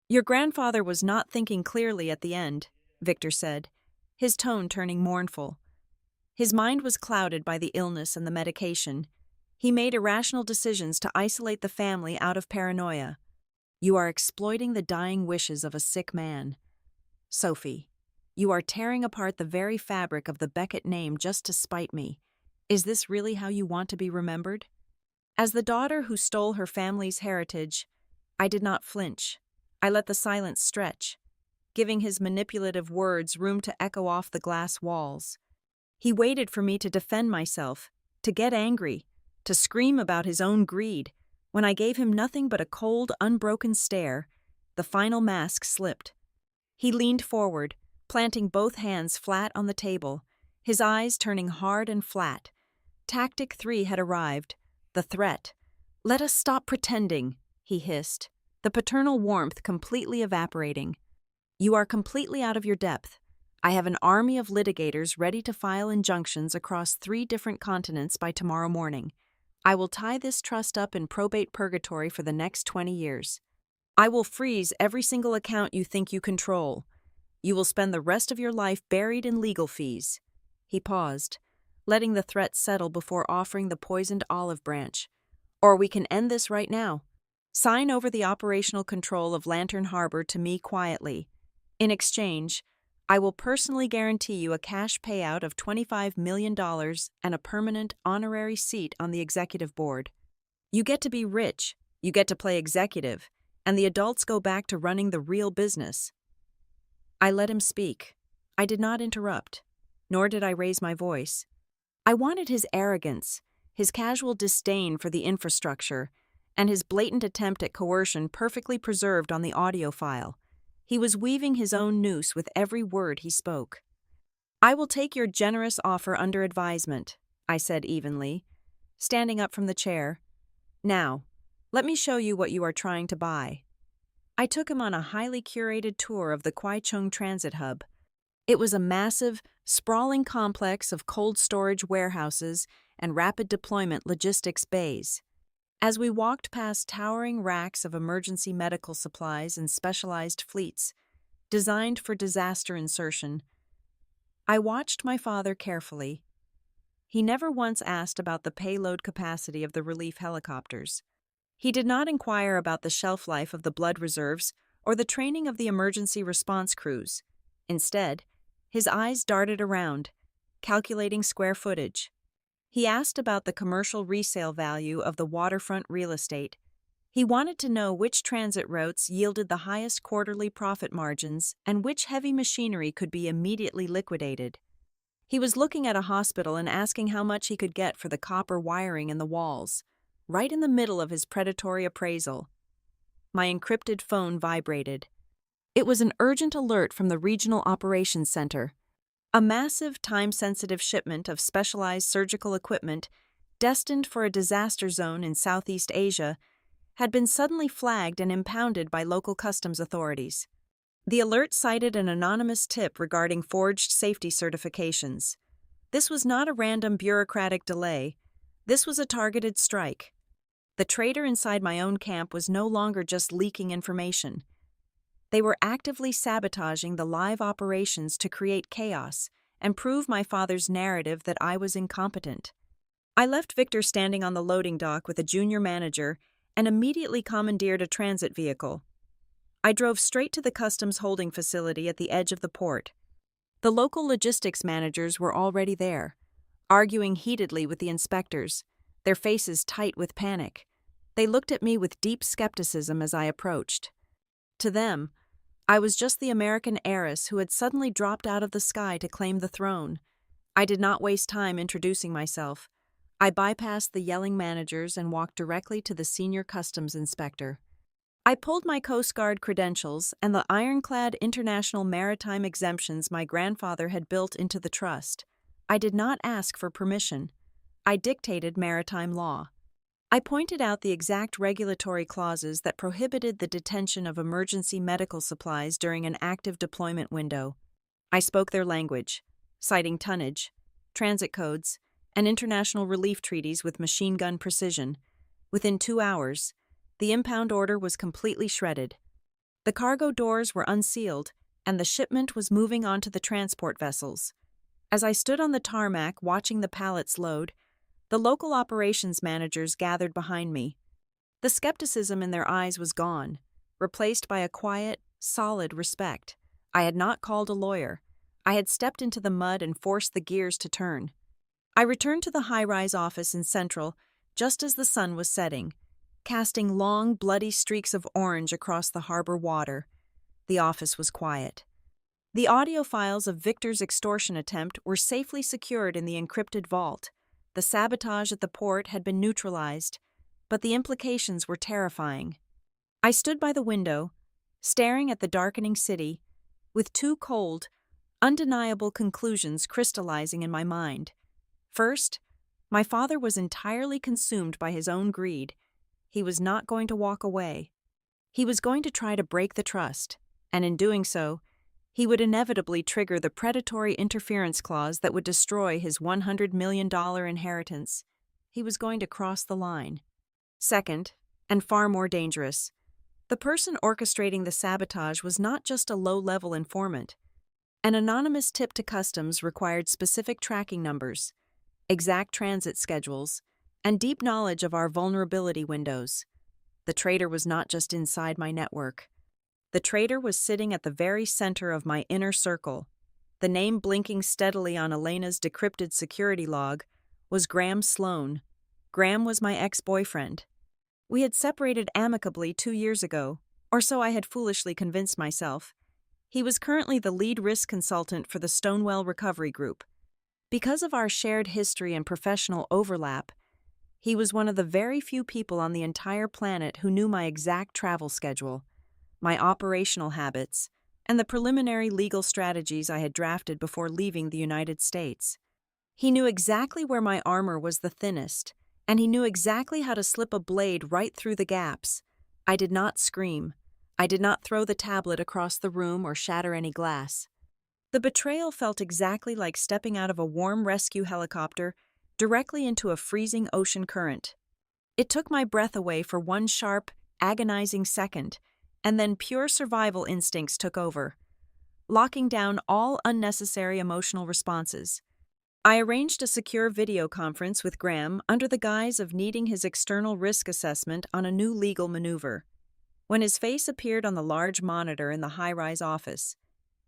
"Your grandfather was not thinking clearly at the end," Victor said, his tone turning mournful. His mind was clouded by the illness and the medication. He made irrational decisions to isolate the family out of paranoia. "You are exploiting the dying wishes of a sick man. Sophie, you are tearing apart the very fabric of the Beckett name just to spite me. Is this really how you want to be remembered?" As the daughter who stole her family's heritage, I did not flinch. I let the silence stretch, giving his manipulative words room to echo off the glass walls. He waited for me to defend myself, to get angry, to scream about his own greed. When I gave him nothing but a cold, unbroken stare, the final mask slipped. He leaned forward, planting both hands flat on the table, his eyes turning hard and flat. Tactic 3 had arrived, the threat. "Let us stop pretending," he hissed, the paternal warmth completely evaporating. "You are completely out of your depth. I have an army of litigators ready to file injunctions across 3 different continents by tomorrow morning. I will tie this trust up in probate purgatory for the next 20 years. I will freeze every single account you think you control. You will spend the rest of your life buried in legal fees." He paused, letting the threat settle before offering the poisoned olive branch. "Or we can end this right now. Sign over the operational control of Lantern Harbor to me quietly. In exchange, I will personally guarantee you a cash payout of $25 million and a permanent honorary seat on the executive board. You get to be rich, you get to play executive, and the adults go back to running the real business." I let him speak. I did not interrupt, nor did I raise my voice. I wanted his arrogance, his casual disdain for the infrastructure, and his blatant attempt at coercion perfectly preserved on the audio file. He was weaving his own noose with every word he spoke. "I will take your generous offer under advisement," I said evenly, standing up from the chair. "Now, let me show you what you are trying to buy." I took him on a highly curated tour of the Kaichung Transit Hub. It was a massive, sprawling complex of cold storage warehouses and rapid deployment logistics bays. As we walked past towering racks of emergency medical supplies and specialized fleets, designed for disaster insertion, I watched my father carefully. He never once asked about the payload capacity of the relief helicopters. He did not inquire about the shelf life of the blood reserves or the training of the emergency response crews. Instead, his eyes darted around, calculating square footage. He asked about the commercial resale value of the waterfront real estate. He wanted to know which transit routes yielded the highest quarterly profit margins and which heavy machinery could be immediately liquidated. He was looking at a hospital and asking how much he could get for the copper wiring in the walls, right in the middle of his predatory appraisal. My encrypted phone vibrated. It was an urgent alert from the Regional Operations Center. A massive, time-sensitive shipment of specialized surgical equipment destined for a disaster zone in Southeast Asia had been suddenly flagged and impounded by local customs authorities. The alert cited an anonymous tip regarding forged safety certifications. This was not a random bureaucratic delay. This was a targeted strike. The traitor inside my own camp was no longer just leaking information. They were actively sabotaging the live operations to create chaos and prove my father's narrative that I was incompetent. I left Victor standing on the loading dock with a junior manager and immediately commandeered a transit vehicle. I drove straight to the customs holding facility at the edge of the port. The local logistics managers were already there, arguing heatedly with the inspectors, their faces tight with panic. They looked at me with deep skepticism as I approached. To them, I was just the American heiress who had suddenly dropped out of the sky to claim the throne. I did not waste time introducing myself. I bypassed the yelling managers and walked directly to the senior customs inspector. I pulled my Coast Guard credentials and the ironclad international maritime exemptions my grandfather had built into the trust. I did not ask for permission. I dictated maritime law. I pointed out the exact regulatory clauses that prohibited the detention of emergency medical supplies during an active deployment window. I spoke their language, citing tonnage, transit codes, and international relief treaties with machine gun precision. Within 2 hours, the impound order was completely shredded. The cargo doors were unsealed, and the shipment was moving onto the transport vessels. As I stood on the tarmac watching the pallets load, the local operations managers gathered behind me. The skepticism in their eyes was gone, replaced by a quiet, solid respect. I had not called a lawyer. I had stepped into the mud and forced the gears to turn. I returned to the high-rise office in Central just as the sun was setting, casting long, bloody streaks of orange across the harbor water. The office was quiet. The audio files of Victor's extortion attempt were safely secured in the encrypted vault. The sabotage at the port had been neutralized, but the implications were terrifying. I stood by the window, staring at the darkening city, with two cold, undeniable conclusions crystallizing in my mind. First, my father was entirely consumed by his own greed. He was not going to walk away. He was going to try to break the trust, and in doing so, he would inevitably trigger the predatory interference clause that would destroy his $100 million inheritance. He was going to cross the line. Second, and far more dangerous, the person orchestrating the sabotage was not just a low-level informant. An anonymous tip to customs required specific tracking numbers, exact transit schedules, and deep knowledge of our vulnerability windows. The traitor was not just inside my network. The traitor was sitting at the very center of my inner circle. The name blinking steadily on Helena's decrypted security log was Graham Sloan. Graham was my ex-boyfriend. We had separated amicably 2 years ago, or so I had foolishly convinced myself. He was currently the lead risk consultant for the Stonewell Recovery Group. Because of our shared history and professional overlap, he was one of the very few people on the entire planet who knew my exact travel schedule, my operational habits, and the preliminary legal strategies I had drafted before leaving the United States. He knew exactly where my armor was the thinnest, and he knew exactly how to slip a blade right through the gaps. I did not scream. I did not throw the tablet across the room or shatter any glass. The betrayal felt exactly like stepping out of a warm rescue helicopter directly into a freezing ocean current. It took my breath away for one sharp, agonizing second, and then pure survival instincts took over, locking down all unnecessary emotional responses. I arranged a secure video conference with Graham under the guise of needing his external risk assessment on a new legal maneuver. When his face appeared on the large monitor in the high-rise office,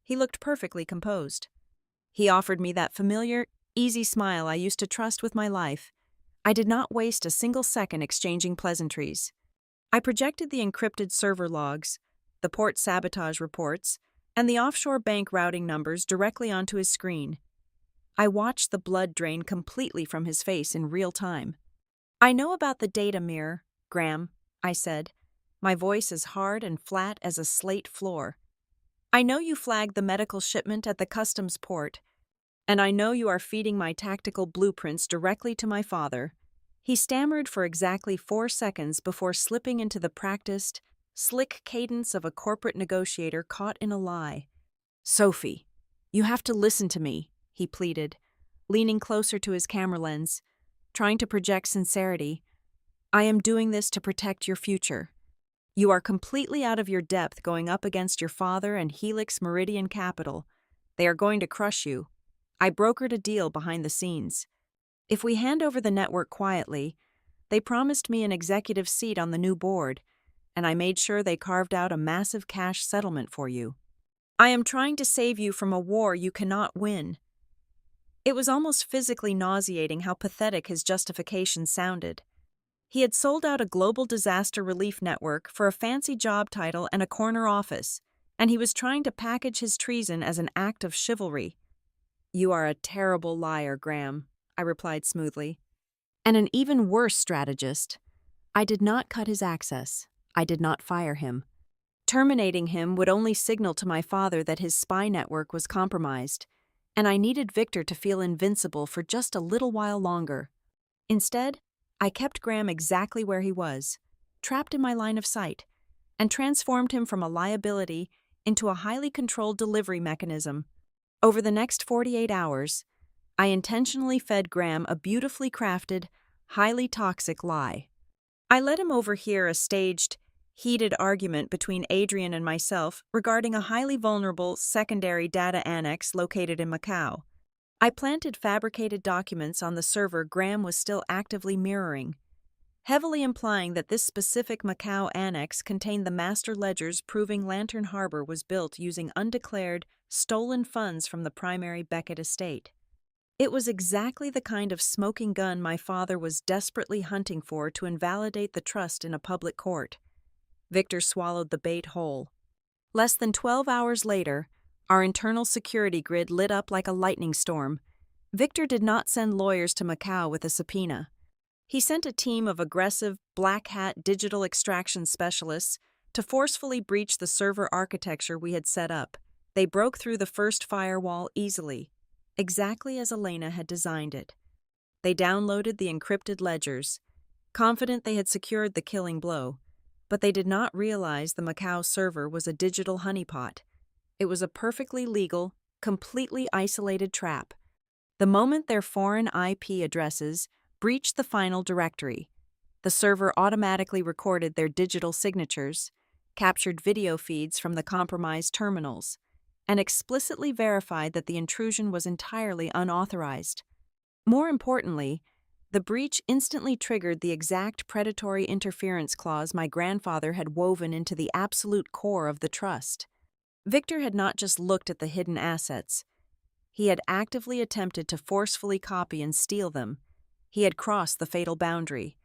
he looked perfectly composed. He offered me that familiar, easy smile I used to trust with my life. I did not waste a single second exchanging pleasantries. I projected the encrypted server logs, the port sabotage reports, and the offshore bank routing numbers directly onto his screen. I watched the blood drain completely from his face in real time. "I know about the data mirror, Graham," I said, my voice as hard and flat as a slate floor. "I know you flagged the medical shipment at the customs port, and I know you are feeding my tactical blueprints directly to my father." He stammered for exactly 4 seconds before slipping into the practiced, slick cadence of a corporate negotiator caught in a lie. "Sophie, you have to listen to me," he pleaded, leaning closer to his camera lens, trying to project sincerity. "I am doing this to protect your future. You are completely out of your depth going up against your father and Helix Meridian Capital. They are going to crush you. I brokered a deal behind the scenes. If we hand over the network quietly, they promised me an executive seat on the new board, and I made sure they carved out a massive cash settlement for you. I am trying to save you from a war you cannot win." It was almost physically nauseating how pathetic his justification sounded. He had sold out a global disaster relief network for a fancy job title and a corner office, and he was trying to package his treason as an act of chivalry. "You are a terrible liar, Graham," I replied smoothly. "And an even worse strategist." I did not cut his access. I did not fire him. Terminating him would only signal to my father that his spy network was compromised, and I needed Victor to feel invincible for just a little while longer. Instead, I kept Graham exactly where he was, trapped in my line of sight, and transformed him from a liability into a highly controlled delivery mechanism. Over the next 48 hours, I intentionally fed Graham a beautifully crafted, highly toxic lie. I let him overhear a staged, heated argument between Adrian and myself regarding a highly vulnerable secondary data annex located in Macau. I planted fabricated documents on the server Graham was still actively mirroring, heavily implying that this specific Macau annex contained the master ledgers proving Lantern Harbor was built using undeclared, stolen funds from the primary Beckett estate. It was exactly the kind of smoking gun my father was desperately hunting for to invalidate the trust in a public court. Victor swallowed the bait whole. Less than 12 hours later, our internal security grid lit up like a lightning storm. Victor did not send lawyers to Macau with a subpoena. He sent a team of aggressive, black-hat digital extraction specialists to forcefully breach the server architecture we had set up. They broke through the first firewall easily, exactly as Helena had designed it. They downloaded the encrypted ledgers, confident they had secured the killing blow, but they did not realize the Macau server was a digital honeypot. It was a perfectly legal, completely isolated trap. The moment their foreign IP addresses breached the final directory, the server automatically recorded their digital signatures, captured video feeds from the compromised terminals, and explicitly verified that the intrusion was entirely unauthorized. More importantly, the breach instantly triggered the exact predatory interference clause my grandfather had woven into the absolute core of the trust. Victor had not just looked at the hidden assets. He had actively attempted to forcefully copy and steal them. He had crossed the fatal boundary.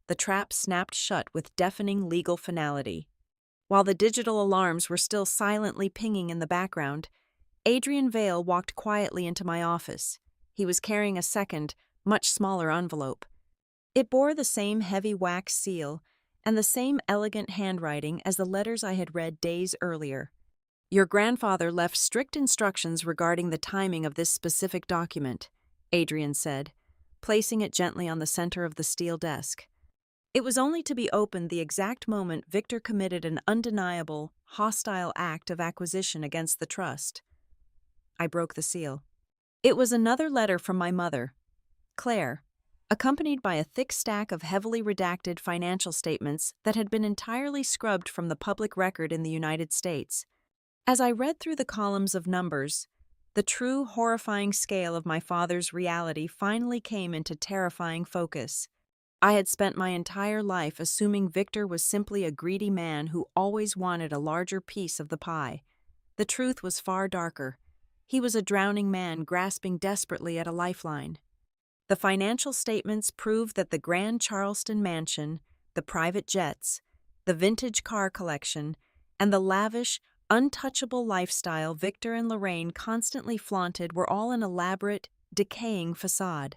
The trap snapped shut with deafening legal finality. While the digital alarms were still silently pinging in the background, Adrian Vale walked quietly into my office. He was carrying a second, much smaller envelope. It bore the same heavy wax seal and the same elegant handwriting as the letters I had read days earlier. Your grandfather left strict instructions regarding the timing of this specific document, Adrian said, placing it gently on the center of the steel desk. It was only to be opened the exact moment Victor committed an undeniable, hostile act of acquisition against the trust. I broke the seal. It was another letter from my mother, Claire, accompanied by a thick stack of heavily redacted financial statements that had been entirely scrubbed from the public record in the United States. As I read through the columns of numbers, the true horrifying scale of my father's reality finally came into terrifying focus. I had spent my entire life assuming Victor was simply a greedy man who always wanted a larger piece of the pie. The truth was far darker. He was a drowning man grasping desperately at a lifeline. The financial statements proved that the grand Charleston mansion, the private jets, the vintage car collection, and the lavish, untouchable lifestyle Victor and Lorraine constantly flaunted were all an elaborate, decaying facade.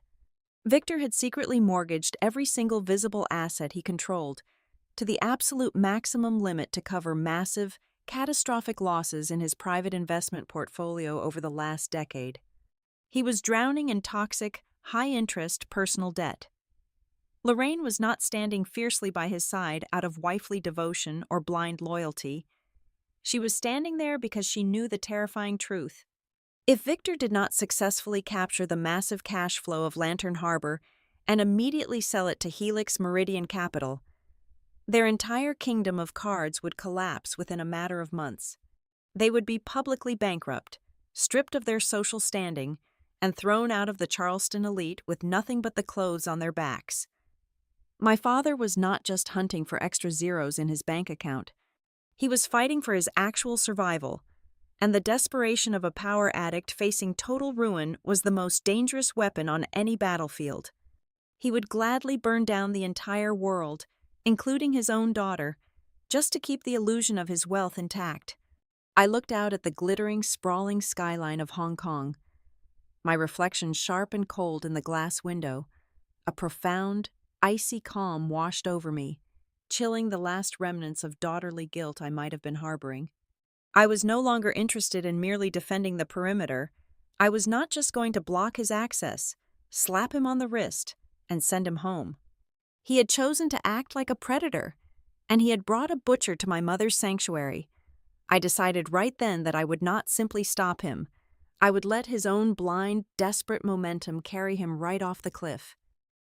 Victor had secretly mortgaged every single visible asset he controlled to the absolute maximum limit to cover massive, catastrophic losses in his private investment portfolio over the last decade. He was drowning in toxic, high-interest personal debt. Lorraine was not standing fiercely by his side out of wifely devotion or blind loyalty. She was standing there because she knew the terrifying truth. If Victor did not successfully capture the massive cash flow of Lantern Harbor and immediately sell it to Helix Meridian Capital, their entire kingdom of cards would collapse within a matter of months. They would be publicly bankrupt, stripped of their social standing, and thrown out of the Charleston elite with nothing but the clothes on their backs. My father was not just hunting for extra zeros in his bank account. He was fighting for his actual survival, and the desperation of a power addict facing total ruin was the most dangerous weapon on any battlefield. He would gladly burn down the entire world, including his own daughter, just to keep the illusion of his wealth intact. I looked out at the glittering, sprawling skyline of Hong Kong, my reflection sharp and cold in the glass window. A profound, icy calm washed over me, chilling the last remnants of daughterly guilt I might have been harboring. I was no longer interested in merely defending the perimeter. I was not just going to block his access, slap him on the wrist, and send him home. He had chosen to act like a predator, and he had brought a butcher to my mother's sanctuary. I decided right then that I would not simply stop him. I would let his own blind, desperate momentum carry him right off the cliff.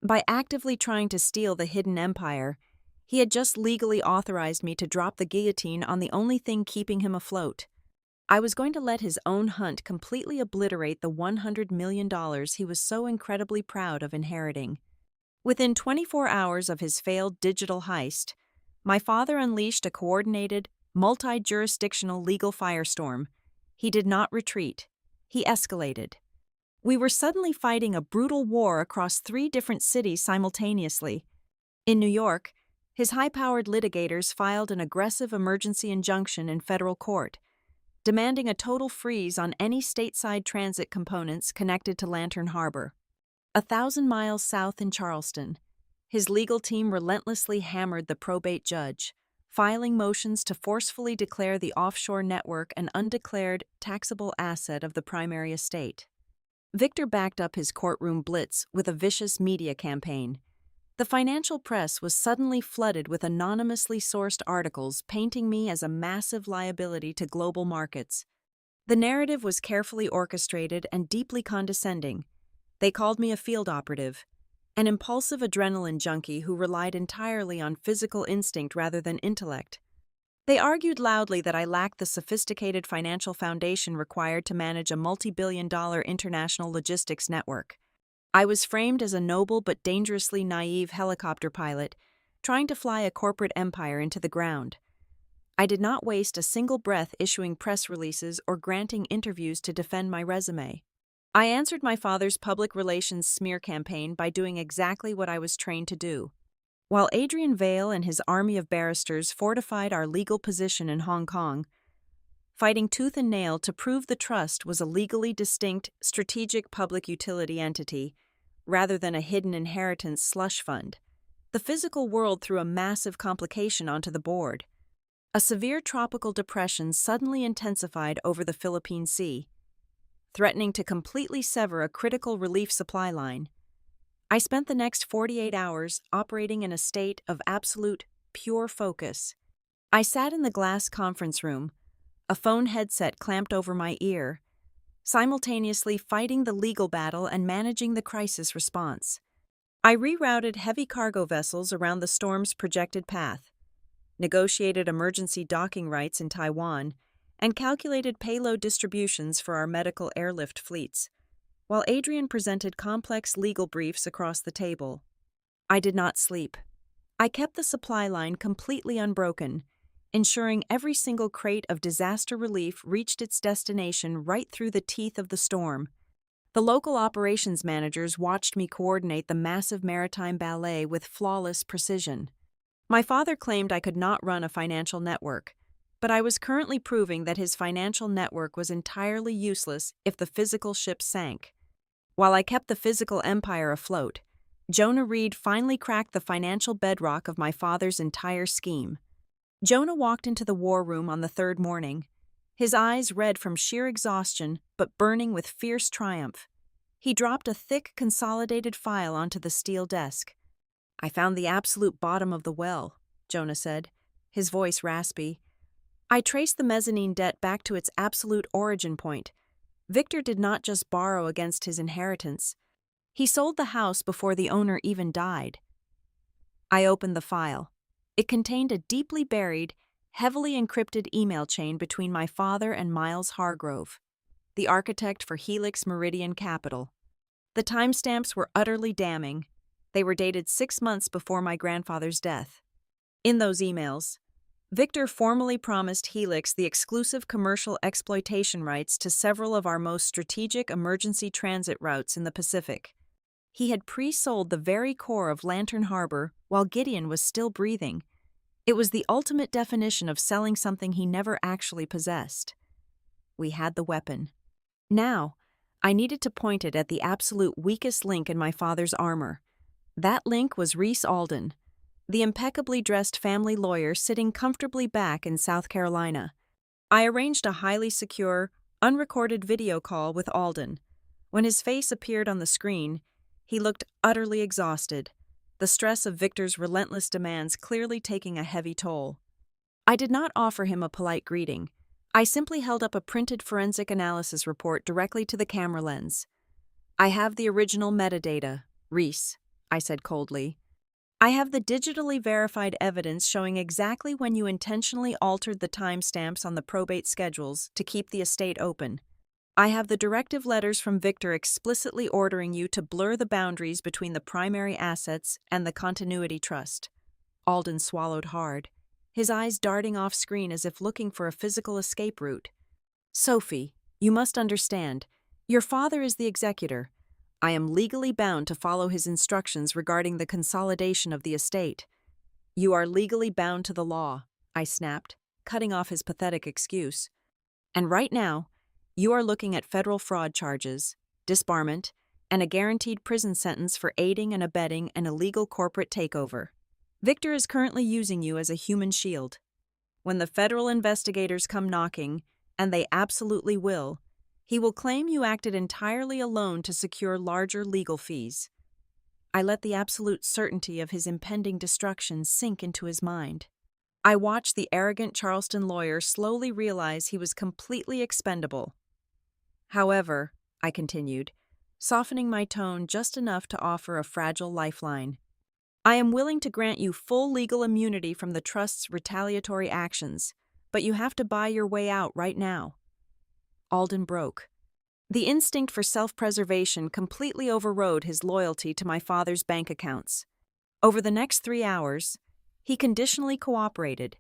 By actively trying to steal the hidden empire, he had just legally authorized me to drop the guillotine on the only thing keeping him afloat. I was going to let his own hunt completely obliterate the $100 million he was so incredibly proud of inheriting. Within 24 hours of his failed digital heist, my father unleashed a coordinated, multi-jurisdictional legal firestorm. He did not retreat. He escalated. We were suddenly fighting a brutal war across 3 different cities simultaneously. In New York, his high-powered litigators filed an aggressive emergency injunction in federal court, demanding a total freeze on any stateside transit components connected to Lantern Harbor. 1,000 miles south in Charleston, his legal team relentlessly hammered the probate judge, filing motions to forcefully declare the offshore network an undeclared, taxable asset of the primary estate. Victor backed up his courtroom blitz with a vicious media campaign. The financial press was suddenly flooded with anonymously sourced articles painting me as a massive liability to global markets. The narrative was carefully orchestrated and deeply condescending. They called me a field operative, an impulsive adrenaline junkie who relied entirely on physical instinct rather than intellect. They argued loudly that I lacked the sophisticated financial foundation required to manage a multi-billion-dollar international logistics network. I was framed as a noble but dangerously naive helicopter pilot, trying to fly a corporate empire into the ground. I did not waste a single breath issuing press releases or granting interviews to defend my resume. I answered my father's public relations smear campaign by doing exactly what I was trained to do. While Adrian Vale and his army of barristers fortified our legal position in Hong Kong, fighting tooth and nail to prove the trust was a legally distinct, strategic public utility entity, rather than a hidden inheritance slush fund, the physical world threw a massive complication onto the board. A severe tropical depression suddenly intensified over the Philippine Sea, threatening to completely sever a critical relief supply line. I spent the next 48 hours operating in a state of absolute, pure focus. I sat in the glass conference room, a phone headset clamped over my ear, simultaneously fighting the legal battle and managing the crisis response. I rerouted heavy cargo vessels around the storm's projected path, negotiated emergency docking rights in Taiwan, and calculated payload distributions for our medical airlift fleets, while Adrian presented complex legal briefs across the table. I did not sleep. I kept the supply line completely unbroken, ensuring every single crate of disaster relief reached its destination right through the teeth of the storm. The local operations managers watched me coordinate the massive maritime ballet with flawless precision. My father claimed I could not run a financial network, but I was currently proving that his financial network was entirely useless if the physical ship sank. While I kept the physical empire afloat, Jonah Reed finally cracked the financial bedrock of my father's entire scheme. Jonah walked into the war room on the third morning, his eyes red from sheer exhaustion but burning with fierce triumph. He dropped a thick, consolidated file onto the steel desk. "I found the absolute bottom of the well," Jonah said, his voice raspy. "I traced the mezzanine debt back to its absolute origin point. Victor did not just borrow against his inheritance. He sold the house before the owner even died." I opened the file. It contained a deeply buried, heavily encrypted email chain between my father and Miles Hargrove, the architect for Helix Meridian Capital. The timestamps were utterly damning. They were dated 6 months before my grandfather's death. In those emails, Victor formally promised Helix the exclusive commercial exploitation rights to several of our most strategic emergency transit routes in the Pacific. He had pre-sold the very core of Lantern Harbor while Gideon was still breathing. It was the ultimate definition of selling something he never actually possessed. We had the weapon. Now, I needed to point it at the absolute weakest link in my father's armor. That link was Reese Alden, the impeccably dressed family lawyer sitting comfortably back in South Carolina. I arranged a highly secure, unrecorded video call with Alden. When his face appeared on the screen, he looked utterly exhausted, the stress of Victor's relentless demands clearly taking a heavy toll. I did not offer him a polite greeting. I simply held up a printed forensic analysis report directly to the camera lens. "I have the original metadata, Reese," I said coldly. "I have the digitally verified evidence showing exactly when you intentionally altered the timestamps on the probate schedules to keep the estate open. I have the directive letters from Victor explicitly ordering you to blur the boundaries between the primary assets and the continuity trust." Alden swallowed hard, his eyes darting off screen as if looking for a physical escape route. "Sophie, you must understand. Your father is the executor. I am legally bound to follow his instructions regarding the consolidation of the estate." "You are legally bound to the law," I snapped, cutting off his pathetic excuse. "And right now, you are looking at federal fraud charges, disbarment, and a guaranteed prison sentence for aiding and abetting an illegal corporate takeover. Victor is currently using you as a human shield. When the federal investigators come knocking, and they absolutely will, he will claim you acted entirely alone to secure larger legal fees." I let the absolute certainty of his impending destruction sink into his mind. I watched the arrogant Charleston lawyer slowly realize he was completely expendable. "However," I continued, softening my tone just enough to offer a fragile lifeline, "I am willing to grant you full legal immunity from the trust's retaliatory actions, but you have to buy your way out right now." Alden broke. The instinct for self-preservation completely overrode his loyalty to my father's bank accounts. Over the next 3 hours, he conditionally cooperated,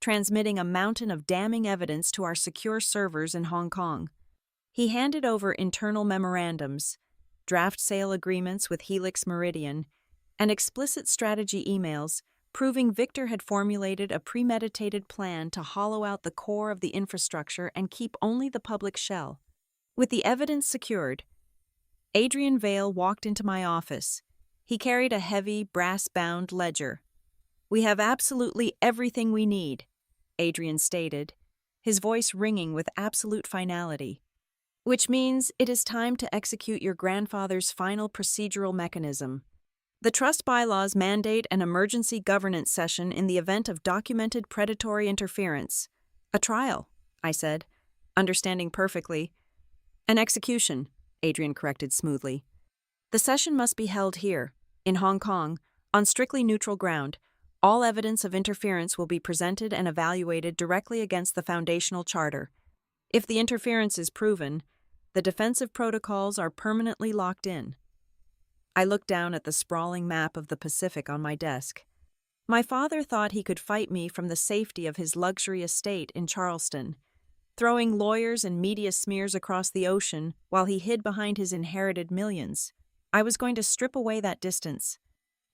transmitting a mountain of damning evidence to our secure servers in Hong Kong. He handed over internal memorandums, draft sale agreements with Helix Meridian, and explicit strategy emails proving Victor had formulated a premeditated plan to hollow out the core of the infrastructure and keep only the public shell. With the evidence secured, Adrian Vale walked into my office. He carried a heavy, brass-bound ledger. "We have absolutely everything we need." Adrian stated, his voice ringing with absolute finality. Which means it is time to execute your grandfather's final procedural mechanism. The trust bylaws mandate an emergency governance session in the event of documented predatory interference. A trial, I said, understanding perfectly. An execution, Adrian corrected smoothly. The session must be held here, in Hong Kong, on strictly neutral ground. All evidence of interference will be presented and evaluated directly against the foundational charter. If the interference is proven, the defensive protocols are permanently locked in. I looked down at the sprawling map of the Pacific on my desk. My father thought he could fight me from the safety of his luxury estate in Charleston, throwing lawyers and media smears across the ocean while he hid behind his inherited millions. I was going to strip away that distance.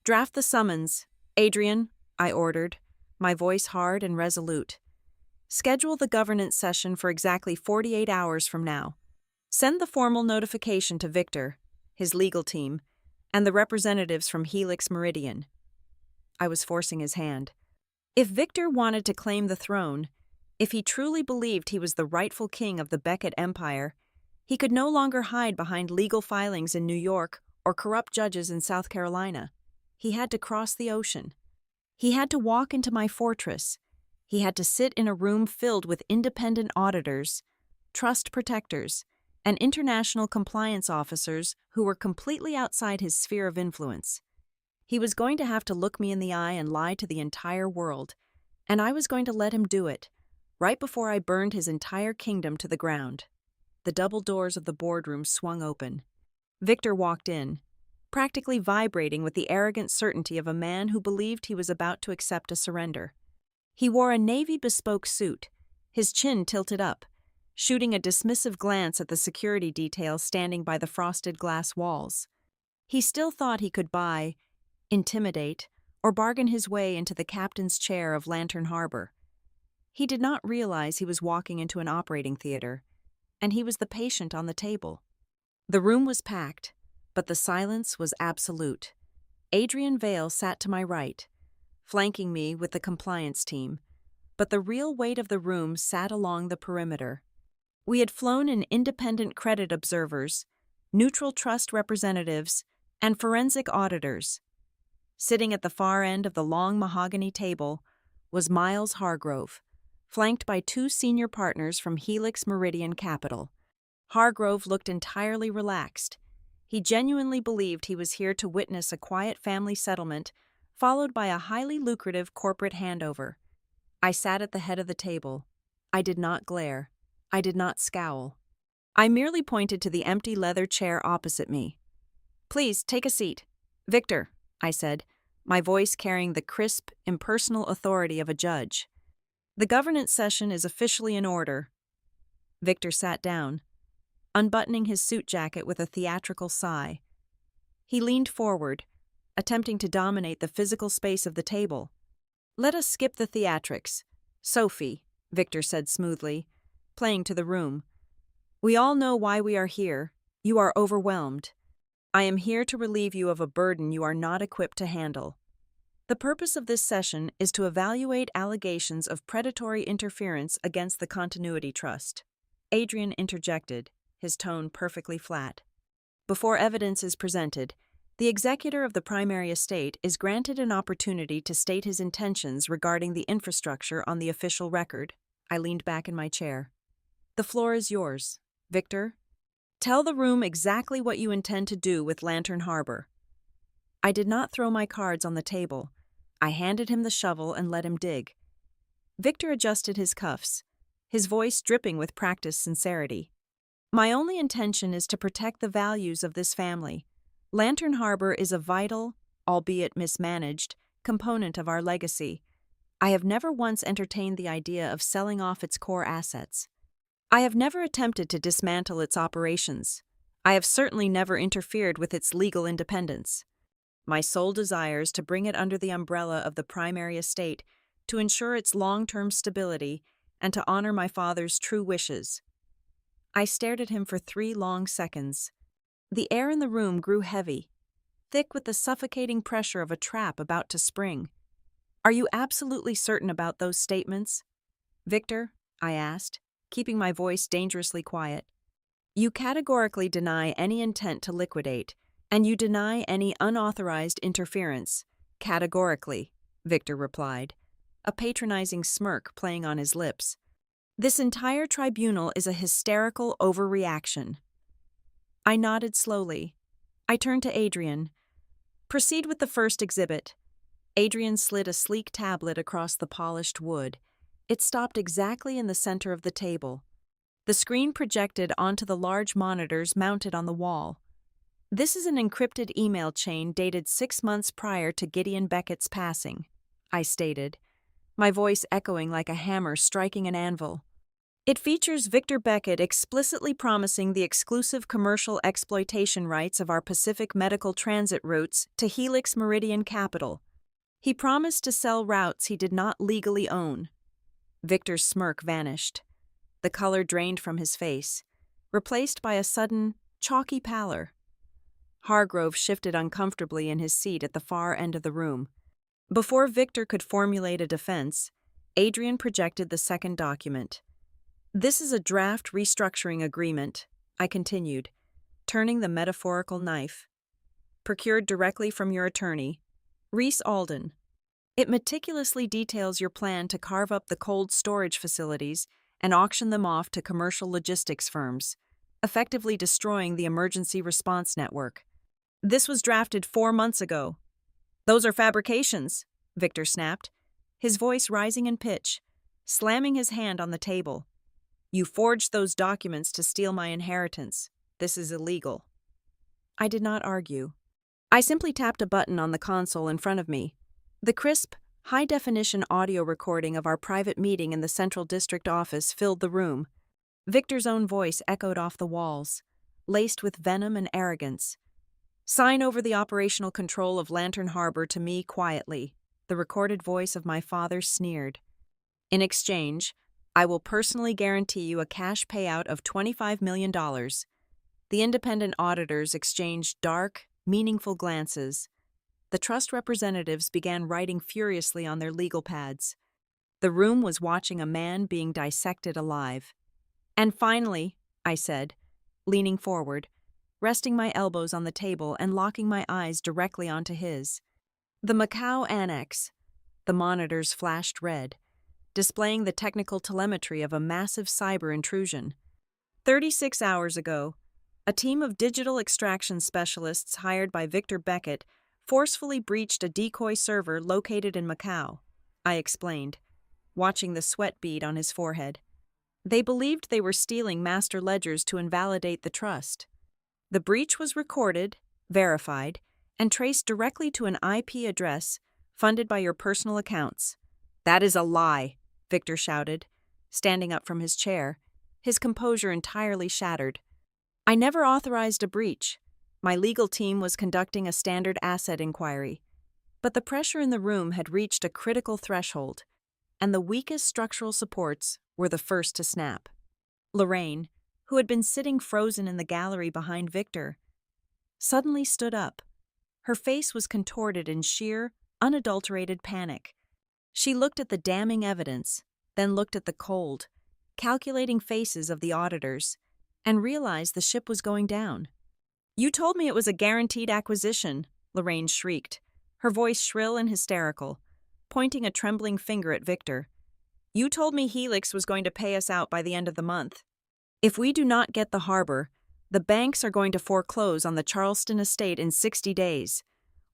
Draft the summons, Adrian, I ordered, my voice hard and resolute. Schedule the governance session for exactly 48 hours from now. Send the formal notification to Victor, his legal team, and the representatives from Helix Meridian. I was forcing his hand. If Victor wanted to claim the throne, if he truly believed he was the rightful king of the Beckett Empire, he could no longer hide behind legal filings in New York or corrupt judges in South Carolina. He had to cross the ocean. He had to walk into my fortress. He had to sit in a room filled with independent auditors, trust protectors, and international compliance officers who were completely outside his sphere of influence. He was going to have to look me in the eye and lie to the entire world, and I was going to let him do it, right before I burned his entire kingdom to the ground. The double doors of the boardroom swung open. Victor walked in, practically vibrating with the arrogant certainty of a man who believed he was about to accept a surrender. He wore a navy bespoke suit, his chin tilted up, shooting a dismissive glance at the security detail standing by the frosted glass walls. He still thought he could buy, intimidate, or bargain his way into the captain's chair of Lantern Harbor. He did not realize he was walking into an operating theater, and he was the patient on the table. The room was packed, but the silence was absolute. Adrian Vale sat to my right, flanking me with the compliance team, but the real weight of the room sat along the perimeter. We had flown in independent credit observers, neutral trust representatives, and forensic auditors. Sitting at the far end of the long mahogany table was Miles Hargrove, flanked by two senior partners from Helix Meridian Capital. Hargrove looked entirely relaxed. He genuinely believed he was here to witness a quiet family settlement, followed by a highly lucrative corporate handover. I sat at the head of the table. I did not glare. I did not scowl. I merely pointed to the empty leather chair opposite me. "Please, take a seat. Victor," I said, my voice carrying the crisp, impersonal authority of a judge. "The governance session is officially in order." Victor sat down, unbuttoning his suit jacket with a theatrical sigh. He leaned forward, attempting to dominate the physical space of the table. "Let us skip the theatrics. Sophie," Victor said smoothly, playing to the room. "We all know why we are here. You are overwhelmed. I am here to relieve you of a burden you are not equipped to handle. The purpose of this session is to evaluate allegations of predatory interference against the Continuity Trust." Adrian interjected, his tone perfectly flat. "Before evidence is presented, the executor of the primary estate is granted an opportunity to state his intentions regarding the infrastructure on the official record." I leaned back in my chair. "The floor is yours, Victor. Tell the room exactly what you intend to do with Lantern Harbor." I did not throw my cards on the table. I handed him the shovel and let him dig. Victor adjusted his cuffs, his voice dripping with practiced sincerity. "My only intention is to protect the values of this family. Lantern Harbor is a vital, albeit mismanaged, component of our legacy. I have never once entertained the idea of selling off its core assets. I have never attempted to dismantle its operations. I have certainly never interfered with its legal independence. My sole desire is to bring it under the umbrella of the primary estate to ensure its long-term stability and to honor my father's true wishes." I stared at him for 3 long seconds. The air in the room grew heavy, thick with the suffocating pressure of a trap about to spring. "Are you absolutely certain about those statements?" Victor, I asked, keeping my voice dangerously quiet. You categorically deny any intent to liquidate, and you deny any unauthorized interference. Categorically, Victor replied, a patronizing smirk playing on his lips. This entire tribunal is a hysterical overreaction. I nodded slowly. I turned to Adrian. Proceed with the first exhibit. Adrian slid a sleek tablet across the polished wood. It stopped exactly in the center of the table. The screen projected onto the large monitors mounted on the wall. This is an encrypted email chain dated 6 months prior to Gideon Beckett's passing, I stated, my voice echoing like a hammer striking an anvil. It features Victor Beckett explicitly promising the exclusive commercial exploitation rights of our Pacific medical transit routes to Helix Meridian Capital. He promised to sell routes he did not legally own. Victor's smirk vanished. The color drained from his face, replaced by a sudden, chalky pallor. Hargrove shifted uncomfortably in his seat at the far end of the room. Before Victor could formulate a defense, Adrian projected the second document. This is a draft restructuring agreement, I continued, turning the metaphorical knife. Procured directly from your attorney, Reese Alden. It meticulously details your plan to carve up the cold storage facilities and auction them off to commercial logistics firms, effectively destroying the emergency response network. This was drafted 4 months ago. Those are fabrications, Victor snapped, his voice rising in pitch, slamming his hand on the table. You forged those documents to steal my inheritance. This is illegal. I did not argue. I simply tapped a button on the console in front of me. The crisp, high-definition audio recording of our private meeting in the Central District office filled the room. Victor's own voice echoed off the walls, laced with venom and arrogance. Sign over the operational control of Lantern Harbor to me quietly, the recorded voice of my father sneered. In exchange, I will personally guarantee you a cash payout of $25 million. The independent auditors exchanged dark, meaningful glances. The trust representatives began writing furiously on their legal pads. The room was watching a man being dissected alive. And finally, I said, leaning forward, resting my elbows on the table and locking my eyes directly onto his. The Macau Annex. The monitors flashed red, displaying the technical telemetry of a massive cyber intrusion. 36 hours ago, a team of digital extraction specialists hired by Victor Beckett forcefully breached a decoy server located in Macau, I explained, watching the sweat bead on his forehead. They believed they were stealing master ledgers to invalidate the trust. The breach was recorded, verified, and traced directly to an IP address funded by your personal accounts. That is a lie, Victor shouted, standing up from his chair, his composure entirely shattered. I never authorized a breach. My legal team was conducting a standard asset inquiry. But the pressure in the room had reached a critical threshold, and the weakest structural supports were the first to snap. Lorraine, who had been sitting frozen in the gallery behind Victor, suddenly stood up. Her face was contorted in sheer, unadulterated panic. She looked at the damning evidence, then looked at the cold, calculating faces of the auditors, and realized the ship was going down. You told me it was a guaranteed acquisition, Lorraine shrieked, her voice shrill and hysterical, pointing a trembling finger at Victor. You told me Helix was going to pay us out by the end of the month. If we do not get the harbor, the banks are going to foreclose on the Charleston estate in 60 days.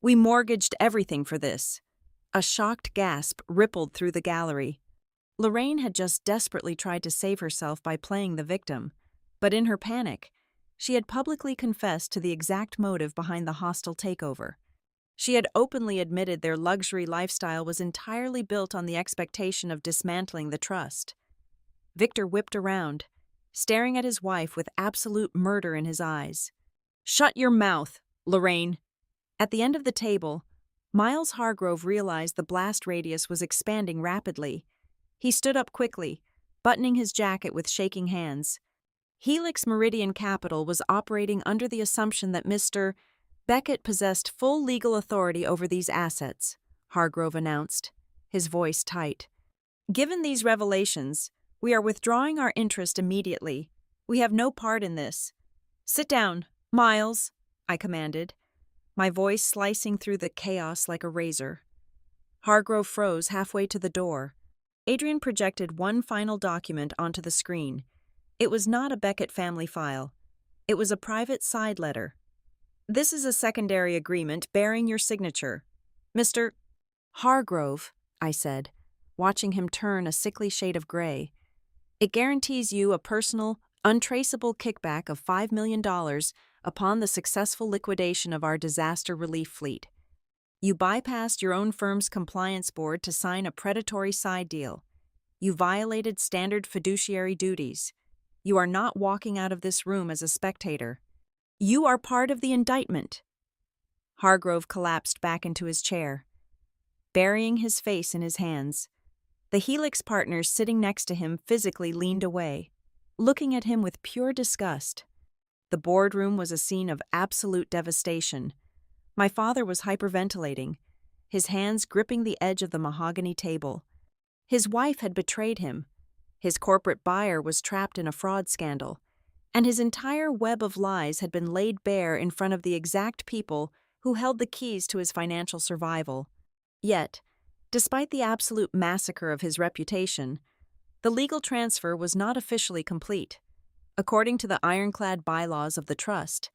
We mortgaged everything for this. A shocked gasp rippled through the gallery. Lorraine had just desperately tried to save herself by playing the victim, but in her panic, she had publicly confessed to the exact motive behind the hostile takeover. She had openly admitted their luxury lifestyle was entirely built on the expectation of dismantling the trust. Victor whipped around, staring at his wife with absolute murder in his eyes. Shut your mouth, Lorraine. At the end of the table, Miles Hargrove realized the blast radius was expanding rapidly. He stood up quickly, buttoning his jacket with shaking hands. Helix Meridian Capital was operating under the assumption that Mr. Beckett possessed full legal authority over these assets, Hargrove announced, his voice tight. Given these revelations, we are withdrawing our interest immediately. We have no part in this. Sit down, Miles, I commanded, my voice slicing through the chaos like a razor. Hargrove froze halfway to the door. Adrian projected one final document onto the screen. It was not a Beckett family file. It was a private side letter. This is a secondary agreement bearing your signature. Mr. Hargrove, I said, watching him turn a sickly shade of gray. It guarantees you a personal, untraceable kickback of $5 million upon the successful liquidation of our disaster relief fleet. You bypassed your own firm's compliance board to sign a predatory side deal. You violated standard fiduciary duties. You are not walking out of this room as a spectator. You are part of the indictment. Hargrove collapsed back into his chair, burying his face in his hands. The Helix partners sitting next to him physically leaned away, looking at him with pure disgust. The boardroom was a scene of absolute devastation. My father was hyperventilating, his hands gripping the edge of the mahogany table. His wife had betrayed him. His corporate buyer was trapped in a fraud scandal, and his entire web of lies had been laid bare in front of the exact people who held the keys to his financial survival. Yet, despite the absolute massacre of his reputation, the legal transfer was not officially complete. According to the ironclad bylaws of the trust,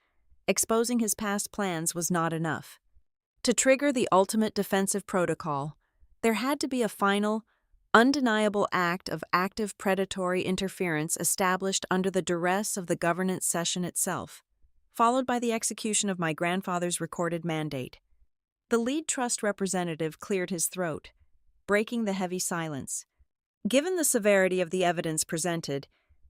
exposing his past plans was not enough. To trigger the ultimate defensive protocol, there had to be a final, undeniable act of active predatory interference established under the duress of the governance session itself, followed by the execution of my grandfather's recorded mandate. The lead trust representative cleared his throat, breaking the heavy silence. Given the severity of the evidence presented,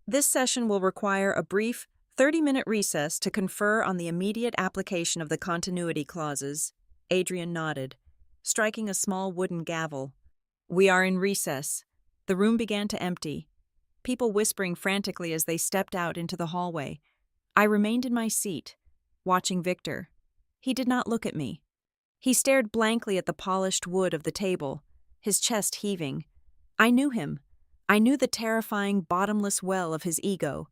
this session will require a brief 30-minute recess to confer on the immediate application of the continuity clauses. Adrian nodded, striking a small wooden gavel. We are in recess. The room began to empty, people whispering frantically as they stepped out into the hallway. I remained in my seat, watching Victor. He did not look at me. He stared blankly at the polished wood of the table, his chest heaving. I knew him. I knew the terrifying, bottomless well of his ego.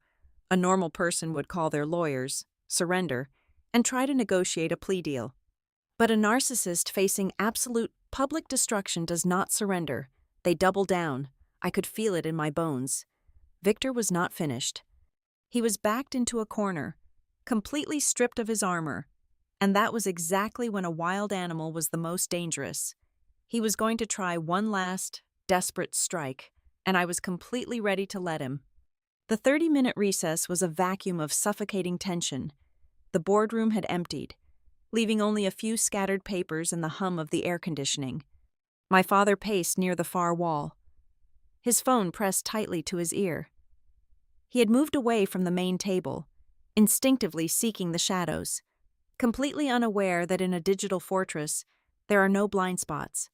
A normal person would call their lawyers, surrender, and try to negotiate a plea deal. But a narcissist facing absolute public destruction does not surrender. They double down. I could feel it in my bones. Victor was not finished. He was backed into a corner, completely stripped of his armor, and that was exactly when a wild animal was the most dangerous. He was going to try one last, desperate strike, and I was completely ready to let him. The 30-minute recess was a vacuum of suffocating tension. The boardroom had emptied, leaving only a few scattered papers and the hum of the air conditioning. My father paced near the far wall, his phone pressed tightly to his ear. He had moved away from the main table, instinctively seeking the shadows, completely unaware that in a digital fortress there are no blind spots.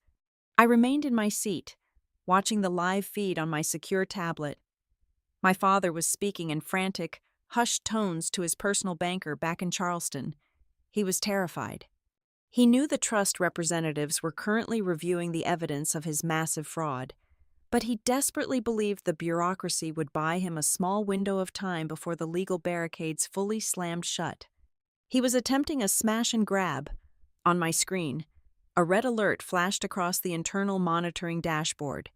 I remained in my seat, watching the live feed on my secure tablet. My father was speaking in frantic, hushed tones to his personal banker back in Charleston. He was terrified. He knew the trust representatives were currently reviewing the evidence of his massive fraud, but he desperately believed the bureaucracy would buy him a small window of time before the legal barricades fully slammed shut. He was attempting a smash and grab. On my screen, a red alert flashed across the internal monitoring dashboard.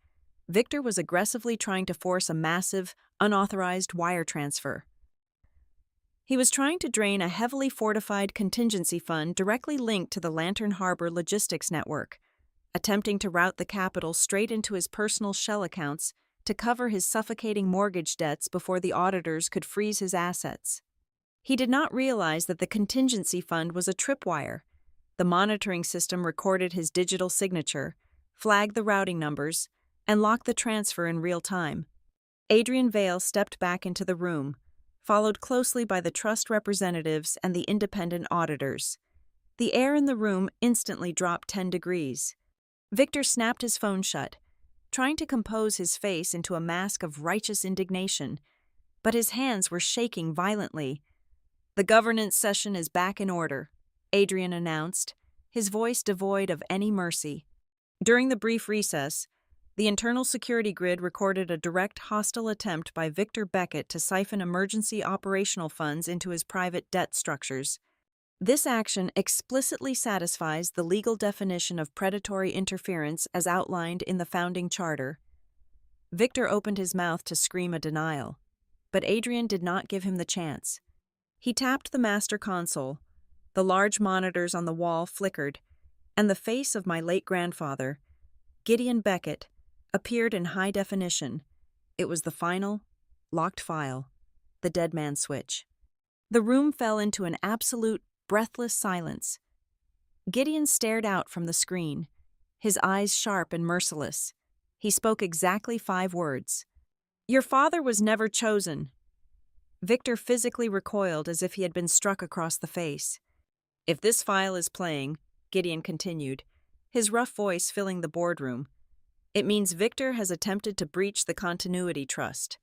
Victor was aggressively trying to force a massive, unauthorized wire transfer. He was trying to drain a heavily fortified contingency fund directly linked to the Lantern Harbor logistics network, attempting to route the capital straight into his personal shell accounts to cover his suffocating mortgage debts before the auditors could freeze his assets. He did not realize that the contingency fund was a tripwire. The monitoring system recorded his digital signature, flagged the routing numbers, and locked the transfer in real time. Adrian Vale stepped back into the room, followed closely by the trust representatives and the independent auditors. The air in the room instantly dropped 10 degrees. Victor snapped his phone shut, trying to compose his face into a mask of righteous indignation, but his hands were shaking violently. "The governance session is back in order," Adrian announced, his voice devoid of any mercy. During the brief recess, The internal security grid recorded a direct hostile attempt by Victor Beckett to siphon emergency operational funds into his private debt structures. This action explicitly satisfies the legal definition of predatory interference as outlined in the founding charter. Victor opened his mouth to scream a denial, but Adrian did not give him the chance. He tapped the master console. The large monitors on the wall flickered, and the face of my late grandfather, Gideon Beckett, appeared in high definition. It was the final, locked file, the dead man's switch. The room fell into an absolute, breathless silence. Gideon stared out from the screen, his eyes sharp and merciless. He spoke exactly 5 words. "Your father was never chosen." Victor physically recoiled as if he had been struck across the face. "If this file is playing," Gideon continued, his rough voice filling the boardroom, "it means Victor has attempted to breach the continuity trust.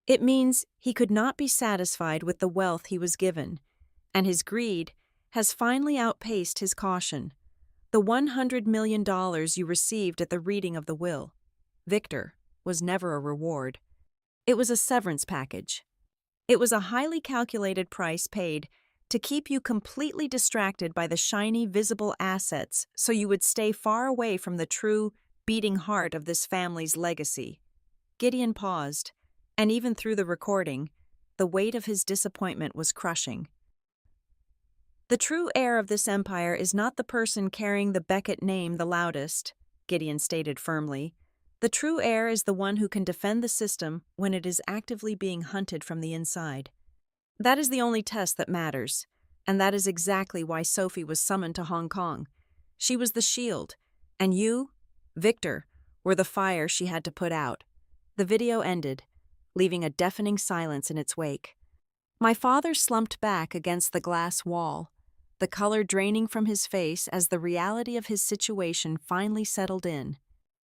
It means he could not be satisfied with the wealth he was given, and his greed has finally outpaced his caution. The $100 million you received at the reading of the will, Victor, was never a reward. It was a severance package. It was a highly calculated price paid to keep you completely distracted by the shiny, visible assets so you would stay far away from the true, beating heart of this family's legacy." Gideon paused, and even through the recording, the weight of his disappointment was crushing. "The true heir of this empire is not the person carrying the Beckett name the loudest," Gideon stated firmly. "The true heir is the one who can defend the system when it is actively being hunted from the inside. That is the only test that matters, and that is exactly why Sophie was summoned to Hong Kong. She was the shield, and you, Victor, were the fire she had to put out." The video ended, leaving a deafening silence in its wake. My father slumped back against the glass wall, the color draining from his face as the reality of his situation finally settled in.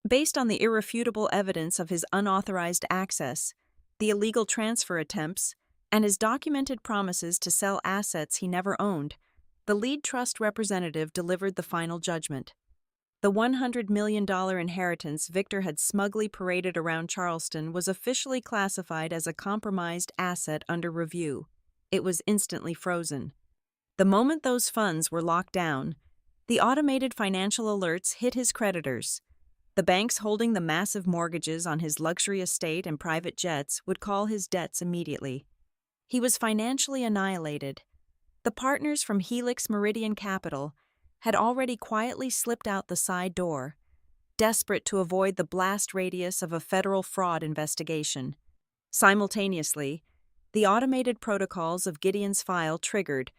Based on the irrefutable evidence of his unauthorized access, the illegal transfer attempts, and his documented promises to sell assets he never owned, the lead trust representative delivered the final judgment. The $100 million inheritance Victor had smugly paraded around Charleston was officially classified as a compromised asset under review. It was instantly frozen. The moment those funds were locked down, the automated financial alerts hit his creditors. The banks holding the massive mortgages on his luxury estate and private jets would call his debts immediately. He was financially annihilated. The partners from Helix Meridian Capital had already quietly slipped out the side door, desperate to avoid the blast radius of a federal fraud investigation. Simultaneously, the automated protocols of Gideon's file triggered,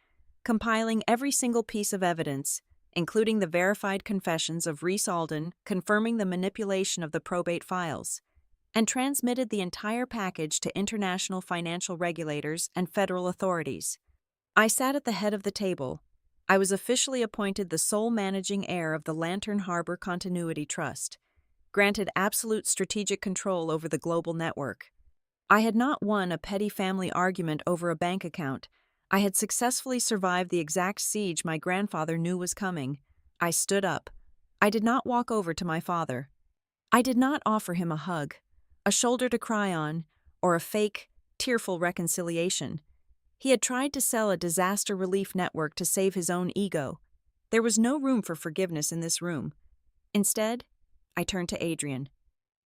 compiling every single piece of evidence, including the verified confessions of Reese Alden confirming the manipulation of the probate files, and transmitted the entire package to international financial regulators and federal authorities. I sat at the head of the table. I was officially appointed the sole managing heir of the Lantern Harbor Continuity Trust, granted absolute strategic control over the global network. I had not won a petty family argument over a bank account. I had successfully survived the exact siege my grandfather knew was coming. I stood up. I did not walk over to my father. I did not offer him a hug, a shoulder to cry on, or a fake, tearful reconciliation. He had tried to sell a disaster relief network to save his own ego. There was no room for forgiveness in this room. Instead, I turned to Adrian.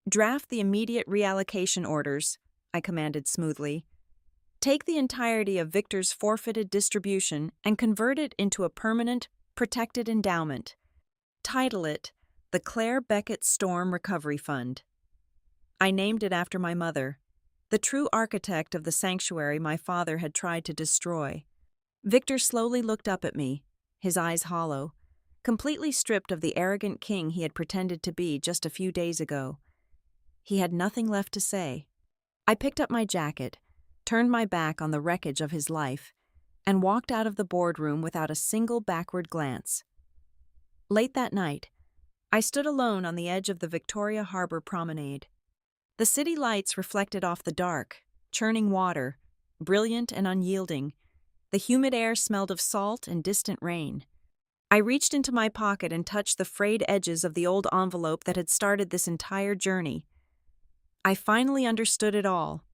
"Draft the immediate reallocation orders," I commanded smoothly. "Take the entirety of Victor's forfeited distribution and convert it into a permanent, protected endowment. Title it the Claire Beckett Storm Recovery Fund." I named it after my mother, the true architect of the sanctuary my father had tried to destroy. Victor slowly looked up at me, his eyes hollow, completely stripped of the arrogant king he had pretended to be just a few days ago. He had nothing left to say. I picked up my jacket, turned my back on the wreckage of his life, and walked out of the boardroom without a single backward glance. Late that night, I stood alone on the edge of the Victoria Harbor promenade. The city lights reflected off the dark, churning water, brilliant and unyielding. The humid air smelled of salt and distant rain. I reached into my pocket and touched the frayed edges of the old envelope that had started this entire journey. I finally understood it all.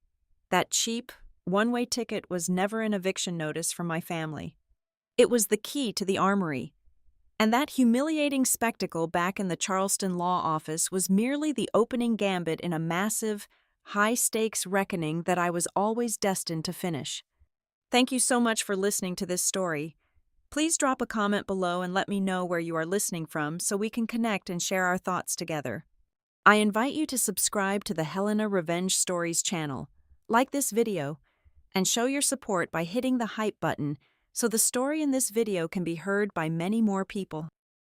That cheap, one-way ticket was never an eviction notice from my family. It was the key to the armory. And that humiliating spectacle back in the Charleston law office was merely the opening gambit in a massive, high-stakes reckoning that I was always destined to finish. Thank you so much for listening to this story. Please drop a comment below and let me know where you are listening from so we can connect and share our thoughts together. I invite you to subscribe to the Helena Revenge Stories channel, like this video, and show your support by hitting the hype button so the story in this video can be heard by many more people.